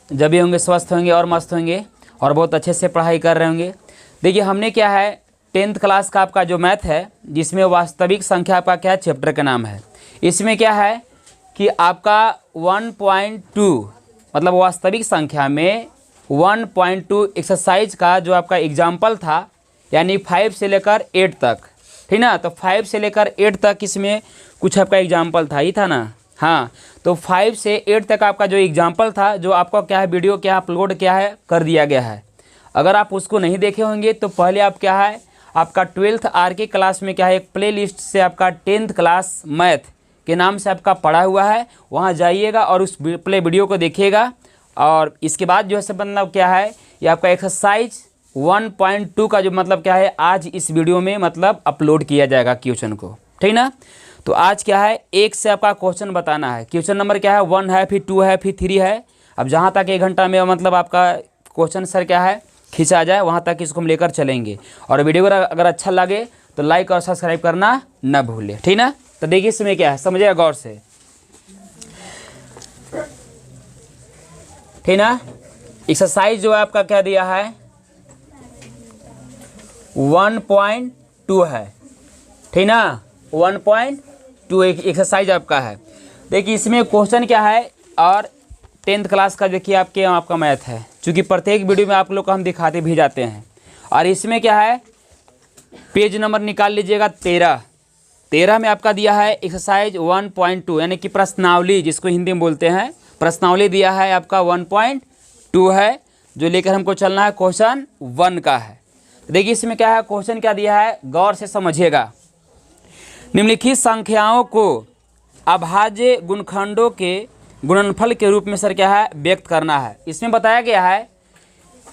जब भी होंगे स्वस्थ होंगे और मस्त होंगे और बहुत अच्छे से पढ़ाई कर रहे होंगे। देखिए हमने क्या है 10th क्लास का आपका जो मैथ है, जिसमें वास्तविक संख्या आपका क्या है चैप्टर का नाम है। इसमें क्या है कि आपका 1.2 मतलब वास्तविक संख्या में 1.2 एक्सरसाइज का जो आपका एग्जाम्पल था, यानी 5 से लेकर 8 तक, ठीक ना। तो 5 से लेकर 8 तक इसमें कुछ आपका एग्जाम्पल था, ही था ना। हाँ, तो 5 से 8 तक आपका जो एग्जाम्पल था, जो आपका क्या है वीडियो क्या अपलोड क्या है कर दिया गया है। अगर आप उसको नहीं देखे होंगे तो पहले आप क्या है आपका 12th आर के क्लास में क्या है एक प्ले लिस्ट से आपका 10th क्लास मैथ के नाम से आपका पढ़ा हुआ है, वहाँ जाइएगा और उस प्ले वीडियो को देखिएगा। और इसके बाद जो है मतलब क्या है ये आपका एक्सरसाइज 1.2 का जो मतलब क्या है आज इस वीडियो में मतलब अपलोड किया जाएगा क्वेश्चन को, ठीक ना। तो आज क्या है एक से आपका क्वेश्चन बताना है। क्वेश्चन नंबर क्या है 1 है, फिर 2 है, फिर 3 है। अब जहाँ तक 1 घंटा में मतलब आपका क्वेश्चन सर क्या है खींचा जाए वहाँ तक इसको हम लेकर चलेंगे। और वीडियो अगर अच्छा लगे तो लाइक और सब्सक्राइब करना न भूलें, ठीक ना। तो देखिए इसमें क्या है समझिएगा गौर से, ठीक ना। एक्सरसाइज जो है आपका क्या दिया है 1.2 है, ठीक ना। 1.2 एक्सरसाइज आपका है। देखिए इसमें क्वेश्चन क्या है और 10th क्लास का देखिए आपका मैथ है, चूँकि प्रत्येक वीडियो में आप लोग को हम दिखाते भी जाते हैं। और इसमें क्या है पेज नंबर निकाल लीजिएगा 13 में आपका दिया है एक्सरसाइज 1.2 यानी कि प्रश्नावली, जिसको हिंदी में बोलते हैं प्रश्नावली दिया है आपका 1.2 है, जो लेकर हमको चलना है क्वेश्चन 1 का है। देखिए इसमें क्या है क्वेश्चन क्या दिया है गौर से समझिएगा। निम्नलिखित संख्याओं को अभाज्य गुणनखंडों के गुणनफल के रूप में सर क्या है व्यक्त करना है। इसमें बताया गया है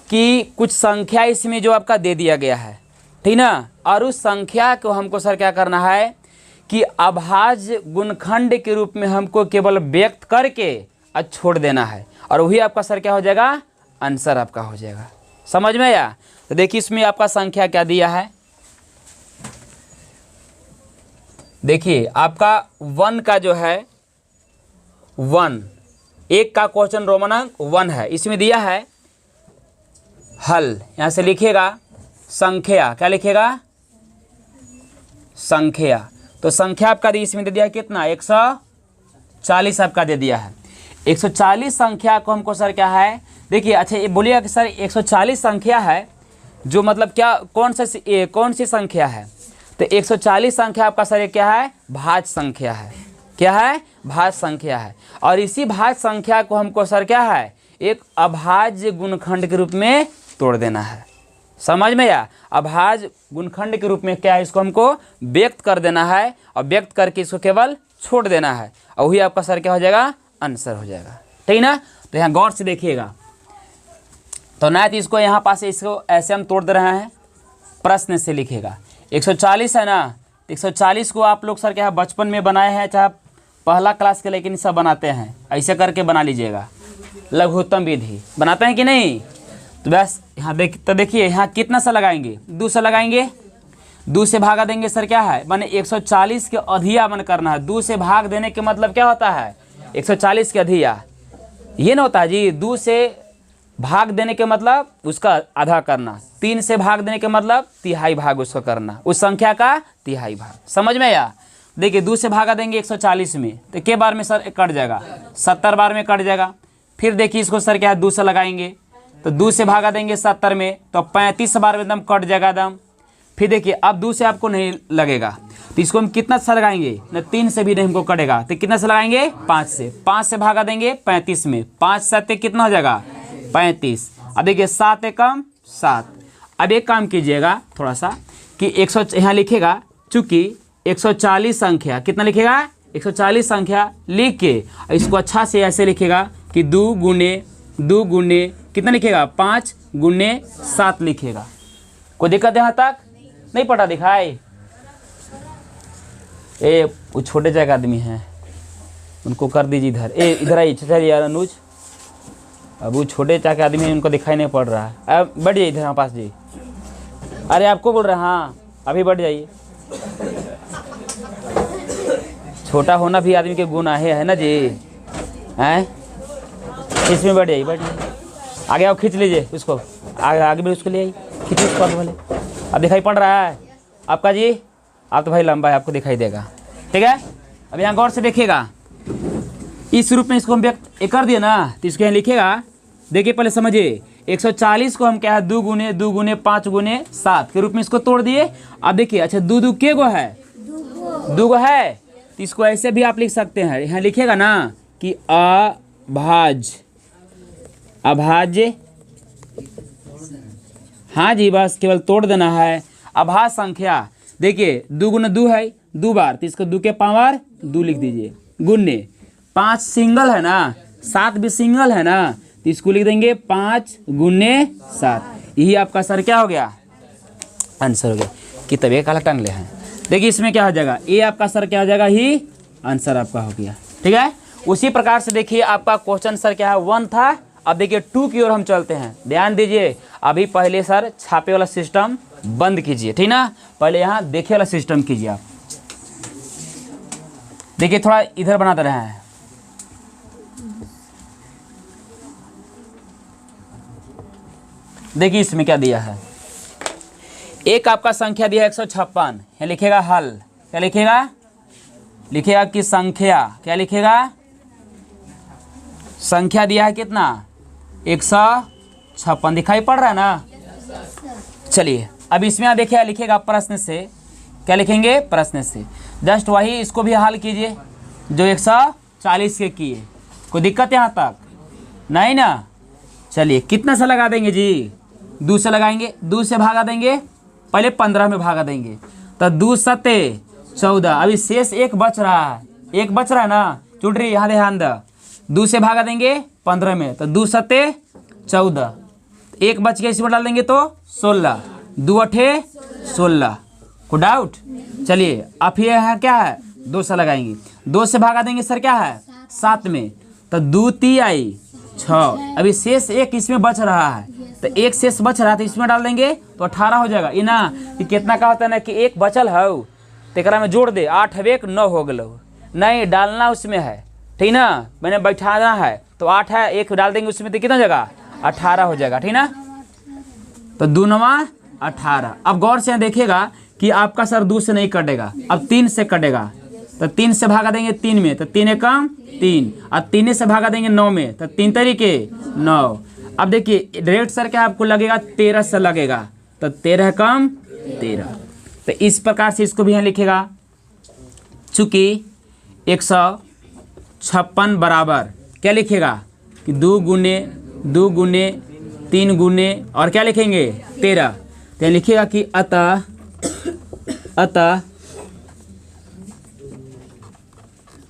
कि कुछ संख्या इसमें जो आपका दे दिया गया है, ठीक ना, और उस संख्या को हमको सर क्या करना है कि अभाज्य गुणनखंड के रूप में हमको केवल व्यक्त करके छोड़ देना है, और वही आपका सर क्या हो जाएगा आंसर आपका हो जाएगा। समझ में आया। तो देखिए इसमें आपका संख्या क्या दिया है, देखिए आपका 1 का जो है 1 का क्वेश्चन रोमन अंक 1 है। इसमें दिया है हल, यहाँ से लिखिएगा संख्या, क्या लिखिएगा संख्या। तो संख्या आपका इसमें दे दिया है कितना 140 आपका दे दिया है। 140 संख्या को हमको सर क्या है देखिए, अच्छा ये बोलिएगा कि सर 140 संख्या है जो मतलब क्या कौन सी संख्या है। तो 140 संख्या आपका सर क्या है भाज्य संख्या है, क्या है भाज्य संख्या है। और इसी भाज्य संख्या को हमको सर क्या है एक अभाज्य गुणनखंड के रूप में तोड़ देना है। समझ में आया। अभाज्य गुणनखंड के रूप में क्या है इसको हमको व्यक्त कर देना है, और व्यक्त करके इसको केवल छोड़ देना है, और वही आपका सर क्या हो जाएगा आंसर हो जाएगा, ठीक ना। तो यहाँ गौर से देखिएगा। तो ना तो इसको यहाँ पास इसको ऐसे हम तोड़ दे रहे हैं, प्रश्न से लिखिएगा 140 है ना। 140 को आप लोग सर क्या बचपन में बनाए हैं, चाहे पहला क्लास के लेकिन सब बनाते हैं, ऐसे करके बना लीजिएगा। लघुत्तम विधि बनाते हैं कि नहीं। तो बस यहाँ देखिए यहाँ कितना सा लगाएंगे 2 से लगाएंगे, 2 से भागा देंगे सर क्या है माने 140 के अधिया मन करना है। 2 से भाग देने के मतलब क्या होता है 140 के अधिया, ये ना होता है जी। 2 से भाग देने के मतलब उसका आधा करना, 3 से भाग देने के मतलब तिहाई भाग उसको करना, उस संख्या का तिहाई भाग। समझ में आया। देखिए 2 से भागा देंगे 140 में तो के बार में सर कट जाएगा 70 बार में कट जाएगा। फिर देखिए इसको सर क्या है 2 से लगाएंगे तो 2 से भागा देंगे 70 में तो 35 बार में एकदम कट जाएगा एकदम। फिर देखिए अब 2 से आपको नहीं लगेगा तो इसको हम कितना से लगाएंगे न 3 से भी नहीं हमको कटेगा तो कितना से लगाएंगे 5 से भागा देंगे 35 में 5 7 कितना हो जाएगा 35। अब देखिए 7 एकम 7। अब एक काम कीजिएगा थोड़ा सा कि 100 यहाँ लिखेगा, चूँकि 140 संख्या कितना लिखेगा 140 संख्या लिख के इसको अच्छा से ऐसे लिखेगा कि 2 गुने कितना लिखेगा 5 गुने 7 लिखेगा। कोई दिक्कत यहाँ तक नहीं पढ़ा दिखाई। वो छोटे जाएगा आदमी हैं उनको कर दीजिए इधर। इधर आइए चचा यार अनुज, अब वो छोटे चाके आदमी हैं उनको दिखाई नहीं पड़ रहा है। अब बढ़ जाइए इधर पास जी। अरे आपको बोल रहे हैं हाँ अभी बढ़ जाइए। छोटा होना भी आदमी के गुण है ना जी हैं। इसमें बढ़ जाइए आगे आओ, खींच लीजिए उसको, आगे आगे भी उसको ले आइए, खींचिए उसको आगे वाले। अब दिखाई पड़ रहा है आपका जी? आप तो भाई लंबा है, आपको दिखाई देगा, ठीक है। अब यहाँ गौर से देखिएगा, इस रूप में इसको हम व्यक्त कर दिए ना, तो इसको यहाँ लिखेगा। देखिए पहले समझिए, 140 को हम क्या है 2 गुने 5 गुने 7 के रूप में इसको तोड़ दिए। अब देखिए, अच्छा 2 के गो है, 2 है, तो इसको ऐसे भी आप लिख सकते हैं। यहाँ लिखेगा ना कि अभाज्य, हाँ जी, बस केवल तोड़ देना है। अभाज्य संख्या, देखिए 2 गुना 2 है 2 बार, तो इसको 2 के पावर 2 लिख दीजिए, गुन्ने 5 सिंगल है ना, 7 भी सिंगल है ना, तो इसको लिख देंगे 5 गुने 7। यही आपका सर क्या हो गया, आंसर हो गया। कि तब काला टांग ले हैं। देखिए इसमें क्या हो जाएगा, ये आपका सर क्या हो जाएगा, ही आंसर आपका हो गया, ठीक है। उसी प्रकार से देखिए आपका क्वेश्चन सर क्या है 1 था। अब देखिए 2 की ओर हम चलते हैं, ध्यान दीजिए। अभी पहले सर छापे वाला सिस्टम बंद कीजिए, ठीक ना, पहले यहाँ देखे वाला सिस्टम कीजिए आप। देखिए थोड़ा इधर बना दे रहे हैं, देखिए इसमें क्या दिया है। एक आपका संख्या दिया है 156, यहाँ लिखेगा हल, क्या लिखेगा, लिखेगा कि संख्या, क्या लिखेगा, संख्या दिया है कितना 156, दिखाई पड़ रहा है ना। चलिए अब इसमें देखिए लिखेगा प्रश्न से, क्या लिखेंगे, प्रश्न से। जस्ट वही इसको भी हल कीजिए जो 140 के किए। कोई दिक्कत यहाँ तक नहीं ना। चलिए कितना से लगा देंगे जी, 2 से लगाएंगे, 2 से भागा देंगे, पहले 15 में भागा देंगे, तो 2 सत्ते 14। अभी शेष 1 बच रहा है, 1 बच रहा है ना, चुट रही, यहाँ ध्यान दो। 2 से भागा देंगे 15 में, तो 2 सत्ते 14, 1 बच गया, इसमें डाल देंगे तो 16, 2 अठे 16। को डाउट। चलिए अब ये है क्या है, 2 से लगाएंगे, 2 से भागा देंगे सर क्या है 7 में, तो 2 3 आई 6। अभी शेष 1 इसमें बच रहा है, तो 1 शेष बच रहा है, तो इसमें डाल देंगे तो 18 हो जाएगा। इना कि कितना का होता है ना कि 1 बचल है, तेकरा में जोड़ दे, 8 हवे 1 9 हो गलो, नहीं डालना उसमें है, ठीक ना, मैंने बैठाना है, तो 8 है, 1 डाल देंगे उसमें, तो कितना जगह 18 हो जाएगा, ठीक ना। तो 2 9 18। अब गौर से यहाँ देखिएगा कि आपका सर 2 से नहीं कटेगा, अब 3 से कटेगा, तो 3 से भागा देंगे 3 में, तो 3 एकम 3, और 3 से भागा देंगे 9 में, तो 3 तरीके 9। अब देखिए डायरेक्ट सर क्या आपको लगेगा 13 से लगेगा, तो 13 कम 13। तो इस प्रकार से इसको भी यहाँ लिखेगा, चूंकि 156 बराबर क्या लिखेगा कि 2 गुने 3 गुने और क्या लिखेंगे 13, तो लिखिएगा कि अतः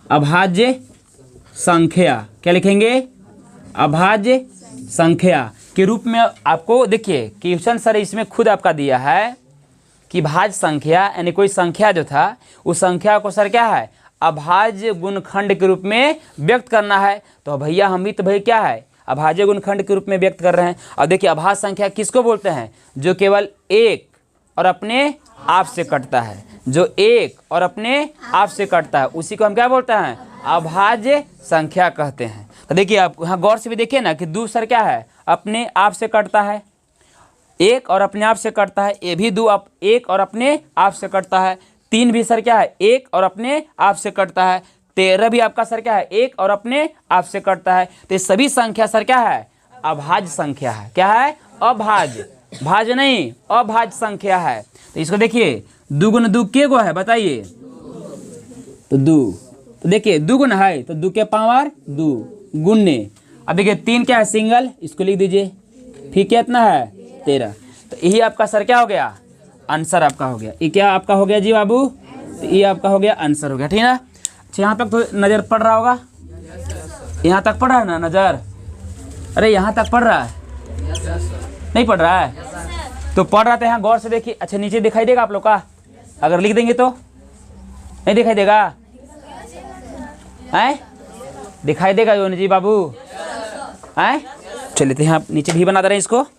अभाज्य संख्या, क्या लिखेंगे, अभाज्य संख्या के रूप में। आपको देखिए क्वेश्चन सर इसमें खुद आपका दिया है कि भाज्य संख्या, यानी कोई संख्या जो था उस संख्या को सर क्या है अभाज्य गुणखंड के रूप में व्यक्त करना है। तो भैया हम भी तो भाई क्या है अभाज्य गुणखंड के रूप में व्यक्त कर रहे हैं। और देखिए अभाज्य संख्या किसको बोलते हैं, जो केवल एक और अपने आप से कटता है, जो एक और अपने आप से कटता है, उसी को हम क्या बोलते हैं अभाज्य संख्या कहते हैं। तो देखिए आप यहाँ गौर से भी देखिए ना कि 2 सर क्या है अपने आप से कटता है, 1 और अपने आप से कटता है, ये भी 2 1 और अपने आप से कटता है, 3 भी सर क्या है 1 और अपने आप से कटता है, 13 भी आपका सर क्या है 1 और अपने आप से कटता है। तो ये सभी संख्या सर क्या है अभाज्य संख्या है। क्या है अभाज्य, भाज्य नहीं अभाज्य संख्या है। तो इसको देखिए 2 गुना 2 के गो है बताइए, तो 2, तो देखिए 2 गुना है तो 2 के पावर 2 गुन्ने। अब देखिए 3 क्या है सिंगल, इसको लिख दीजिए, फिर कितना है 13। तो यही आपका सर क्या हो गया आंसर आपका हो गया। ये क्या आपका हो गया जी बाबू, तो ये आपका हो गया आंसर हो गया, ठीक है ना। अच्छा यहाँ तक तो नज़र पड़ रहा होगा, यहाँ तक पड़ रहा है ना नज़र, अरे यहाँ तक पड़ रहा है नहीं पड़ रहा है, तो पढ़ रहा था यहाँ गौर से देखिए। अच्छा नीचे दिखाई देगा आप लोग का, अगर लिख देंगे तो नहीं दिखाई देगा, हैं दिखाई देगा जो जी बाबू, हैं चलिए तो यहाँ नीचे भी बना दे रहे हैं इसको। तो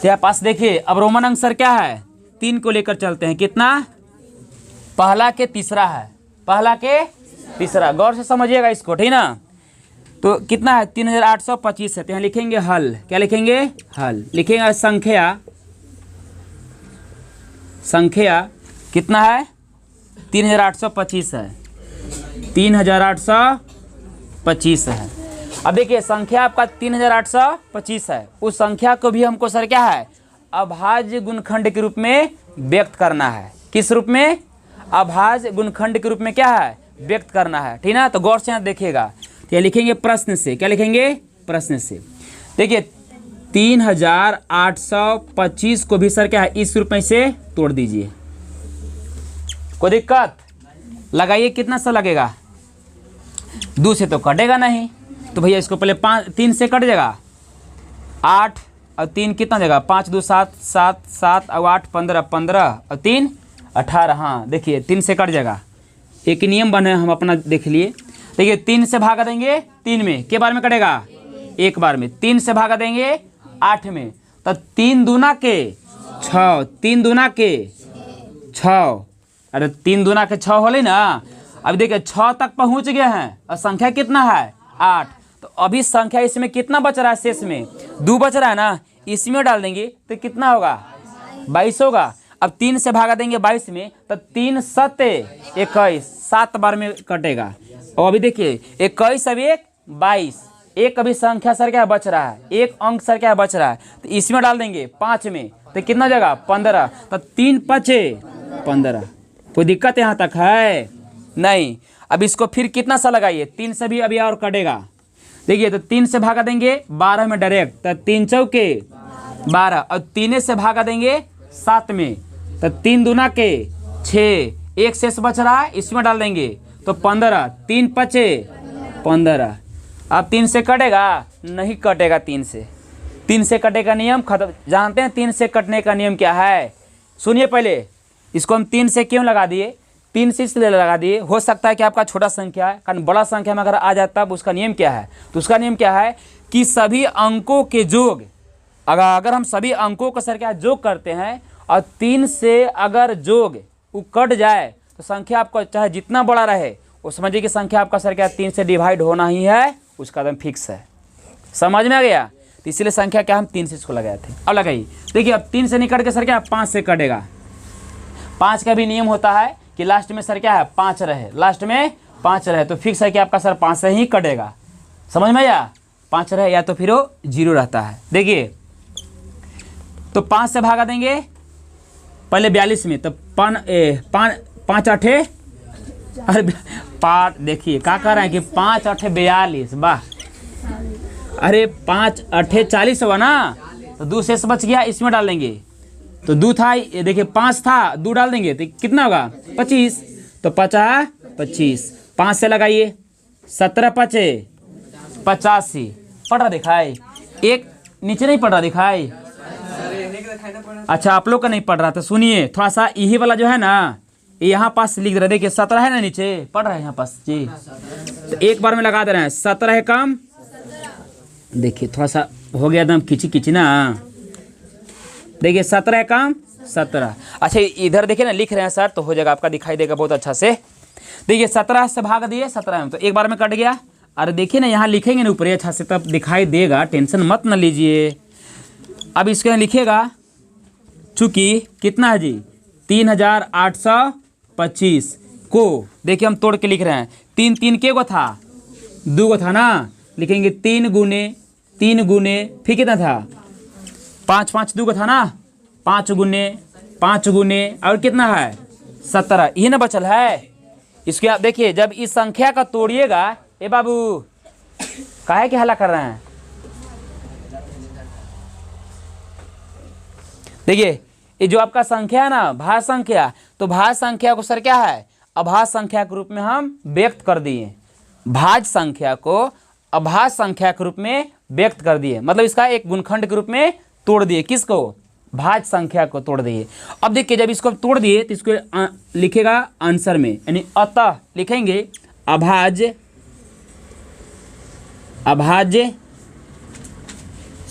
यहाँ पास देखिए अब रोमन अंक सर क्या है 3 को लेकर चलते हैं, कितना पहला के तीसरा है, पहला के तीसरा, गौर से समझिएगा इसको, ठीक ना। तो कितना है 3825 है, तो यहाँ लिखेंगे हल। क्या लिखेंगे? हल। लिखेंगे संख्या कितना है 3825 है, 3825 है। अब देखिए संख्या आपका 3825 है, उस संख्या को भी हमको सर क्या है अभाज्य गुणखंड के रूप में व्यक्त करना है। किस रूप में? अभाज्य गुणखंड के रूप में क्या है व्यक्त करना है, ठीक ना। तो गौर से यहाँ देखिएगा, तो लिखेंगे प्रश्न से। क्या लिखेंगे? प्रश्न से। देखिए 3825 को भी सर क्या है इस रूप में से तोड़ दीजिए। कोई दिक्कत? लगाइए, कितना सा लगेगा? 2 से तो कटेगा नहीं, तो भैया इसको पहले 3 से कट जाएगा। 8 और 3 कितना देगा? 5 2 7 7 7 और 8 15 15 और 3 18। हाँ देखिए 3 से कट जाएगा। एक नियम बने हम अपना देख लिए। देखिए 3 से भागा देंगे 3 में, के बार में कटेगा? एक बार में। 3 से भागा देंगे 8 में, तो 3 दूना के 6, 3 दूना के 6। अरे 3 दूना के 6 होले ना। अब देखिए 6 तक पहुंच गए हैं और संख्या कितना है 8। तो अभी संख्या इसमें कितना बच रहा है? शेष में 2 बच रहा है ना, इसमें डाल देंगे तो कितना होगा 22 होगा। अब 3 से भागा देंगे 22 में, तो 3 7 21, 7 बार में कटेगा। और अभी देखिए 21 अब 1 22, एक अभी संख्या सर क्या बच रहा है, एक अंक सर क्या बच रहा है, तो इसमें डाल देंगे 5 में, तो कितना जगह 15। तो 3 5 15। कोई दिक्कत यहाँ तक है? नहीं। अब इसको फिर कितना सा लगाइए, 3 से भी अभी और कटेगा। देखिए तो 3 से भागा देंगे 12 में डायरेक्ट, तो 3 चौके 12, और 3 से भागा देंगे 7 में, तो 3 दूना के 6, एक शेष बच रहा है इसमें डाल देंगे तो 15, 3 5 15। अब 3 से कटेगा? नहीं कटेगा। 3 से कटेगा नियम खत्म। जानते हैं 3 से कटने का नियम क्या है? सुनिए पहले, इसको हम 3 से क्यों लगा दिए? 3 से इसलिए लगा दिए, हो सकता है कि आपका छोटा संख्या है, कारण बड़ा संख्या में अगर आ जाता है तब उसका नियम क्या है? तो उसका नियम क्या है कि सभी अंकों के योग, अगर हम सभी अंकों का सर क्या जोग करते हैं और 3 से अगर जोग वो कट जाए तो संख्या आपका चाहे जितना बड़ा रहे, वो समझिए कि संख्या आपका सर क्या 3 से डिवाइड होना ही है, उसका एकदम फिक्स है। समझ में आ गया? तो इसलिए संख्या क्या हम 3 से इसको लगाए थे। अब लगाइए, देखिए अब 3 से नहीं कट के सर क्या 5 से कटेगा। 5 का भी नियम होता है कि लास्ट में सर क्या है 5 रहे, लास्ट में 5 रहे, तो फिक्स है कि आपका सर 5 से ही कटेगा। समझ में आया? 5 रहे या तो फिर वो 0 रहता है। देखिए तो 5 से भागा देंगे पहले 42 में, तो 5 8, अरे 5, देखिए क्या कर रहे हैं कि 5 8 42, वाह, अरे 5 8 40 हुआ ना, तो 2 शेष बच गया, इसमें डाल देंगे। तो 2 था, ये देखिए 5 था, 2 डाल देंगे तो कितना होगा 25, तो 50 25। 5 से लगाइए 17 5 85। पढ़ रहा दिखाई? एक नीचे नहीं पढ़ रहा दिखाई? अच्छा आप लोग का नहीं पढ़ रहा, तो सुनिए थोड़ा सा यही वाला जो है ना यहाँ पास लिख रहे, देखिए 17 है ना नीचे, पढ़ रहे हैं यहाँ पास जी, तो एक बार में लगा दे रहे हैं। 17 है कम, देखिए थोड़ा सा हो गया एकदम किची किची ना, देखिए 17 है कम 17। अच्छा इधर देखिए ना लिख रहे हैं सर, तो हो जाएगा आपका, दिखाई देगा बहुत अच्छा से। देखिए 17 से भाग दिए 17 में, तो एक बार में कट गया। अरे देखिए ना यहाँ लिखेंगे ना ऊपर अच्छा से, तब दिखाई देगा, टेंशन मत न लीजिए। अब इसके यहाँ लिखिएगा, चूँकि कितना है जी 3825 को देखिए हम तोड़ के लिख रहे हैं। 3 3 के गो था, 2 गो था ना, लिखेंगे 3 गुने फिर कितना था 5 5 2 गो था ना, 5 गुने और कितना है 17, ये ना बचल है। इसके आप देखिए जब इस संख्या का तोड़िएगा, ए बाबू काहे के हल्ला कर रहे हैं? देखिए ये जो आपका संख्या है ना भाज्य संख्या, तो भाज्य संख्या को सर क्या है अभाज्य संख्या के रूप में हम व्यक्त कर दिए। भाज्य संख्या को अभाज्य संख्या के रूप में व्यक्त कर दिए, मतलब इसका एक गुणखंड के रूप में तोड़ दिए। किसको? भाज्य संख्या को तोड़ दिए। अब देखिए जब इसको तोड़ दिए तो इसको लिखेगा आंसर में, यानी अतः लिखेंगे अभाज्य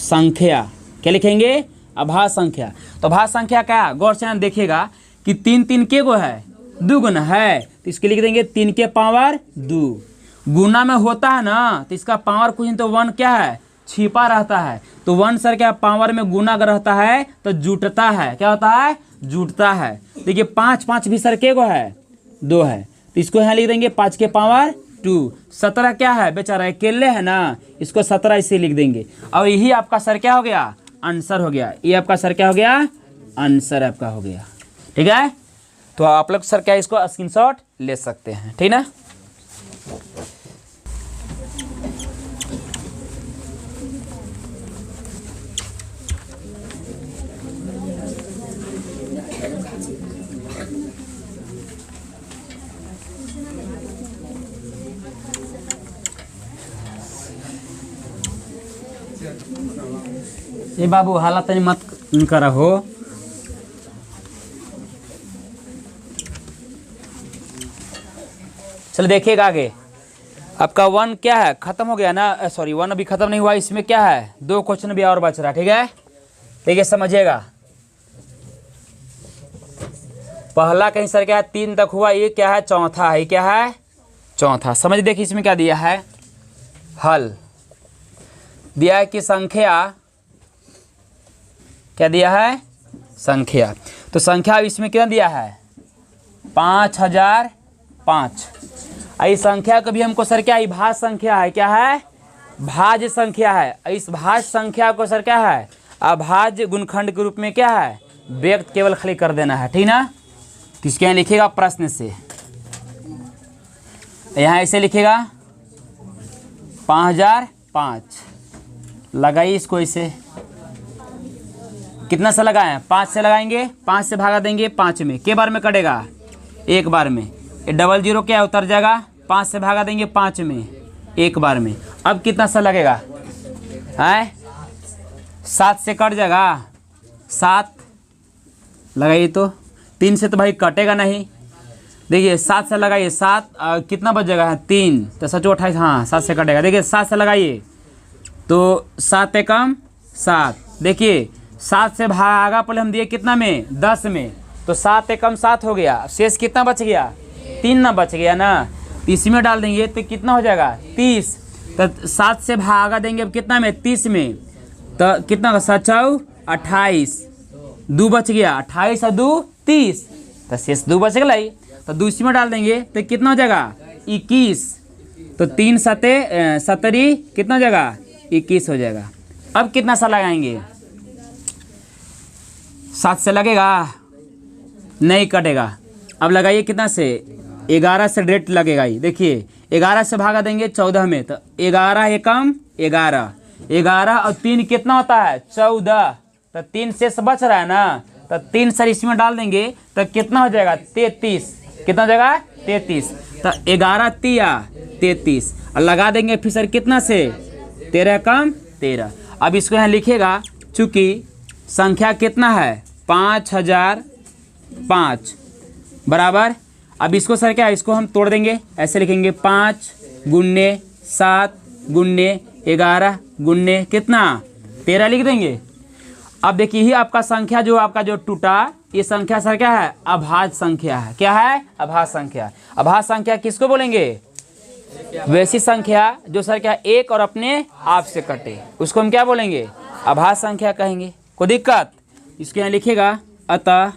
संख्या। क्या लिखेंगे? अभाज्य संख्या। तो भाज्य संख्या क्या? गौर से देखिएगा कि 3 3 के गो है, 2 गुना है, तो इसके लिख देंगे 3 के पावर 2। गुना में होता है ना, तो इसका पावर कुछ नहीं तो 1 क्या है, छिपा रहता है। तो 1 सर क्या पावर में गुना अगर रहता है तो जुटता है, क्या होता है, जुटता है। देखिए 5 5 भी सर के को है, 2 है, तो इसको यहाँ लिख देंगे 5 के पावर 2। 17 क्या है बेचारा, अकेले है ना, इसको 17 इसे लिख देंगे। और यही आपका सर क्या हो गया, आंसर हो गया। ये आपका सर क्या हो गया, आंसर आपका हो गया। ठीक है, तो आप लोग सर क्या इसको स्क्रीनशॉट ले सकते हैं, ठीक ना। ये बाबू हालत नहीं मत करा हो। चलो देखिएगा आगे, आपका 1 क्या है, खत्म हो गया ना, सॉरी 1 अभी खत्म नहीं हुआ, इसमें क्या है 2 क्वेश्चन भी और बच रहा। ठीक है, देखिए समझिएगा। पहला कहीं सर क्या है 3 तक हुआ, ये क्या है चौथा है, ये क्या है चौथा। समझ देखिए इसमें क्या दिया है, हल दिया है कि संख्या, क्या दिया है संख्या। तो संख्या इसमें कितना दिया है 5005। इस संख्या को भी हमको सर क्या भाज्य संख्या है, क्या है भाज्य संख्या है। इस भाज्य संख्या को सर क्या है अभाज्य गुणखंड के रूप में क्या है व्यक्त केवल खाली कर देना है, ठीक ना। किसके यहाँ लिखेगा प्रश्न से, यहाँ ऐसे लिखेगा 5005, लगाइए इसको ऐसे, कितना से लगाएं 5 से लगाएंगे, 5 से भागा देंगे 5 में, के बार में कटेगा 1 बार में, ये 00 क्या उतर जाएगा, 5 से भागा देंगे 5 में 1 बार में। अब कितना सा लगेगा है 7 से कट जाएगा, 7 लगाइए तो 3 से तो भाई कटेगा नहीं। देखिए 7 से लगाइए, 7 कितना बच जाएगा 3, तो 7 28, हाँ 7 से कटेगा। देखिए 7 से लगाइए तो 7 एकम 7, देखिए 7 से भागा पहले हम दिए कितना में 10 में, तो 7 एकम 7 हो गया। शेष कितना बच गया 3 ना बच गया ना, तो इसमें डाल देंगे तो कितना हो जाएगा 30। तो 7 से भागा देंगे अब कितना में 30 में, तो कितना होगा 7 चौ 28, 2 बच गया, 28 और 2 30, तो शेष 2 बच गया। तो 2 इसमें डाल देंगे तो कितना हो जाएगा 21, तो 3 7 70 कितना हो जाएगा 21 हो जाएगा। अब कितना सा लगाएंगे 7 से लगेगा नहीं कटेगा। अब लगाइए कितना से 11 से डायरेक्ट लगेगा ही। देखिए 11 से भागा देंगे 14 में, तो 11 एकम 11, 11 और 3 कितना होता है 14, तो 3 शेष बच रहा है ना, तो 3 सर इसमें डाल देंगे तो कितना हो जाएगा 33, कितना हो जाएगा 33, तो 11 तिया 33 और लगा देंगे फिर सर कितना से 13 कम 13। अब इसको यहाँ लिखेगा चूँकि संख्या कितना है 5005 बराबर। अब इसको सर क्या है इसको हम तोड़ देंगे, ऐसे लिखेंगे 5 गुन्ने 7 गुन्ने 11 गुन्ने कितना 13 लिख देंगे। अब देखिए ही आपका संख्या जो आपका जो टूटा, ये संख्या सर क्या है अभाज्य संख्या है। क्या है अभाज्य संख्या। अभाज्य संख्या किसको बोलेंगे, वैसी संख्या जो सर क्या एक और अपने आप से कटे, उसको हम क्या बोलेंगे अभाज्य संख्या कहेंगे। कोई दिक्कत, इसके यहाँ लिखेगा अतः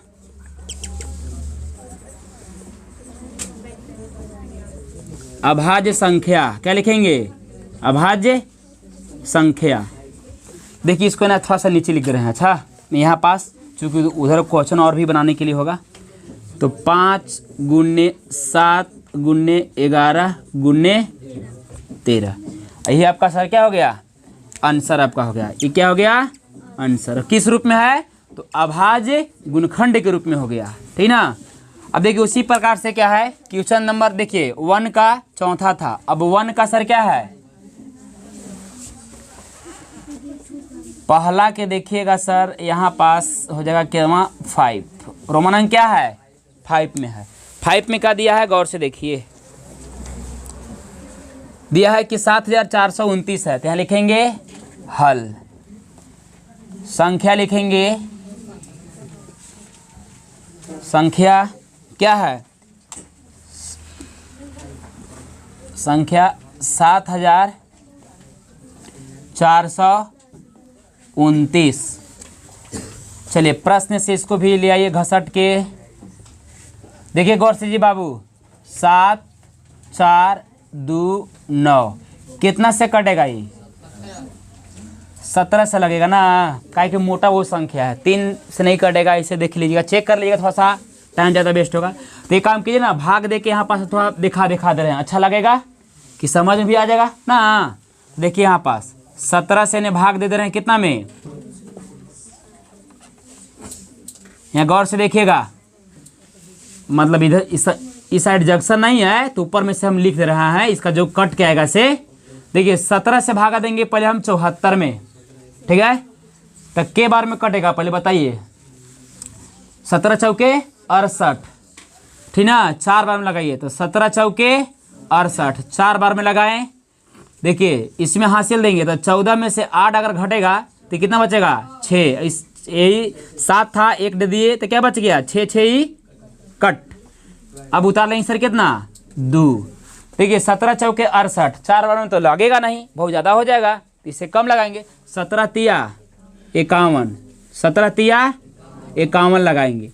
अभाज्य संख्या, क्या लिखेंगे अभाज्य संख्या। देखिए इसको ना थोड़ा सा नीचे लिख रहे हैं, अच्छा यहाँ पास चूँकि उधर क्वेश्चन और भी बनाने के लिए होगा, तो 5 गुन्ने 7 गुन्ने 11 गुन्ने 13, यही आपका सर क्या हो गया आंसर आपका हो गया। ये क्या हो गया आंसर, किस रूप में है तो अभाज्य गुणखंड के रूप में हो गया, ठीक ना। अब देखिए उसी प्रकार से क्या है क्वेश्चन नंबर देखिए 1 का चौथा था, अब 1 का सर क्या है पहला के देखिएगा सर यहाँ पास हो जाएगा क्या 5, रोमन अंक क्या है 5 में है। 5 में क्या दिया है गौर से देखिए, दिया है कि 7429 है, तो यहाँ लिखेंगे हल, संख्या लिखेंगे संख्या क्या है संख्या 7429। चलिए प्रश्न से इसको भी ले आइए घसट के। देखिए गौर से जी बाबू, 7 4 2 9 कितना से कटेगा ये? 17 से लगेगा ना, काहे कि मोटा वो संख्या है, 3 से नहीं कटेगा। इसे देख लीजिएगा, चेक कर लीजिएगा, थोड़ा सा टाइम ज़्यादा वेस्ट होगा। तो ये काम कीजिए ना, भाग दे के यहाँ पास थोड़ा दिखा दे रहे हैं, अच्छा लगेगा कि समझ में भी आ जाएगा ना। देखिए यहाँ पास 17 से भाग दे रहे हैं कितना में, यहाँ गौर से देखिएगा, मतलब इधर इस साइड जंक्शन नहीं है तो ऊपर में से हम लिख दे रहा है, इसका जो कट के आएगा से देखिए 17 से भागा देंगे पहले हम 74 में, ठीक है। तो के बार में कटेगा पहले बताइए, 17 चौके 68, ठीक ना, 4 बार में लगाइए। तो 17 चौके 68, 4 बार में लगाएं। देखिए इसमें हासिल देंगे तो 14 में से 8 अगर घटेगा तो कितना बचेगा? 6। इस यही 7 था, 1 दे दिए तो क्या बच गया? 6 6 ही कट। अब उतार लेंगे सर कितना? 2। देखिए 17 चौके 68, 4 बार में तो लगेगा नहीं, बहुत ज़्यादा हो जाएगा, इससे कम लगाएंगे। 17 तिया 51, 17 तिया 51 लगाएंगे।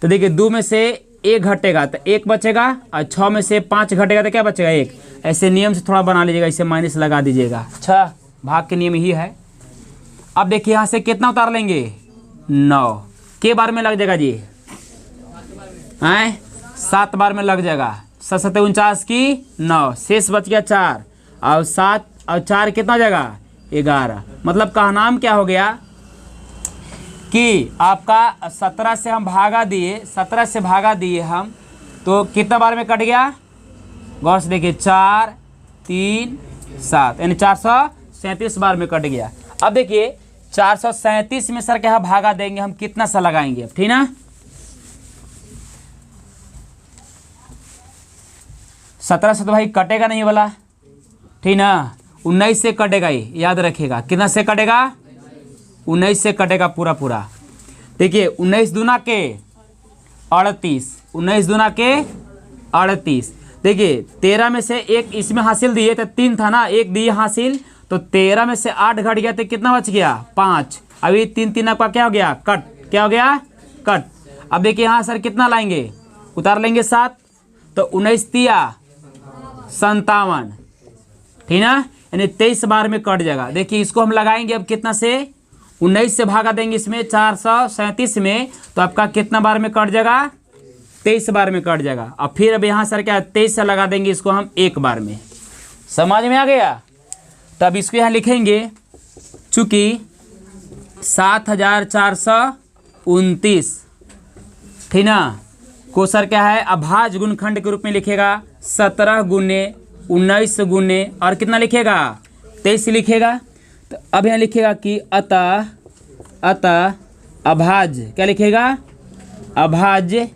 तो देखिए 2 में से 1 घटेगा तो 1 बचेगा, और 6 में से 5 घटेगा तो क्या बचेगा? 1। ऐसे नियम से थोड़ा बना लीजिएगा, इसे माइनस लगा दीजिएगा। अच्छा, भाग के नियम ही है। अब देखिए यहाँ से कितना उतार लेंगे? 9 के बार में लग जाएगा जी? हैं 7 बार में लग जाएगा। 7 7 49 की 9, शेष बच गया 4, और 7 और 4 कितना हो जाएगा? 11। मतलब का नाम क्या हो गया कि आपका 17 से हम भागा दिए, 17 से भागा दिए हम, तो कितना बार में कट गया? गौर से देखिए 4 3 7, यानी 437 बार में कट गया। अब देखिए 437 में सर क्या भागा देंगे हम, कितना सा लगाएंगे, ठीक ना। 17 से तो भाई कटेगा नहीं वाला, ठीक ना। 19 से कटेगा, ये याद रखिएगा। कितना से कटेगा? 19 से कटेगा पूरा पूरा। देखिए 19 दूना के 38, 19 दूना के 38। देखिए 13 में से 1 इसमें हासिल दिए तो 3 था ना, 1 दिए हासिल, तो 13 में से 8 घट गया तो कितना बच गया? 5। अभी 3 3 आपका क्या हो गया? कट। क्या हो गया? कट। अब देखिए यहाँ सर कितना लाएंगे? उतार लेंगे 7, तो 19 तिया 57, ठीक ना, यानी 23 बार में कट जाएगा। देखिए इसको हम लगाएंगे अब कितना से? 19 से भागा देंगे इसमें 437 में, तो आपका कितना बार में कट जाएगा? 23 बार में कट जाएगा। और फिर अब यहाँ सर क्या 23 से लगा देंगे इसको हम 1 बार में। समझ में आ गया? तब इसको यहाँ लिखेंगे, चूँकि 7429, ठीक ना, को सर क्या है अभाज्य गुणनखंड के रूप में लिखेगा। 17 गुने 19 गुने और कितना लिखेगा? 23 लिखेगा। तो अब यहाँ लिखेगा कि अतः अभाज्य, क्या लिखेगा? अभाज्य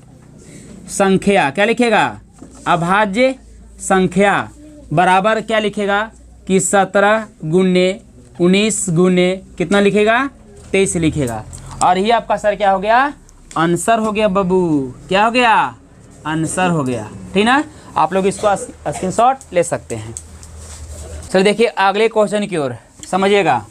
संख्या, क्या लिखेगा? अभाज्य संख्या बराबर क्या लिखेगा कि 17 गुने 19 गुने कितना लिखेगा? 23 लिखेगा। और ये आपका सर क्या हो गया? आंसर हो गया बाबू। क्या हो गया? आंसर हो गया, ठीक ना। आप लोग इसको स्क्रीनशॉट ले सकते हैं। चलिए देखिए अगले क्वेश्चन की ओर, समझिएगा।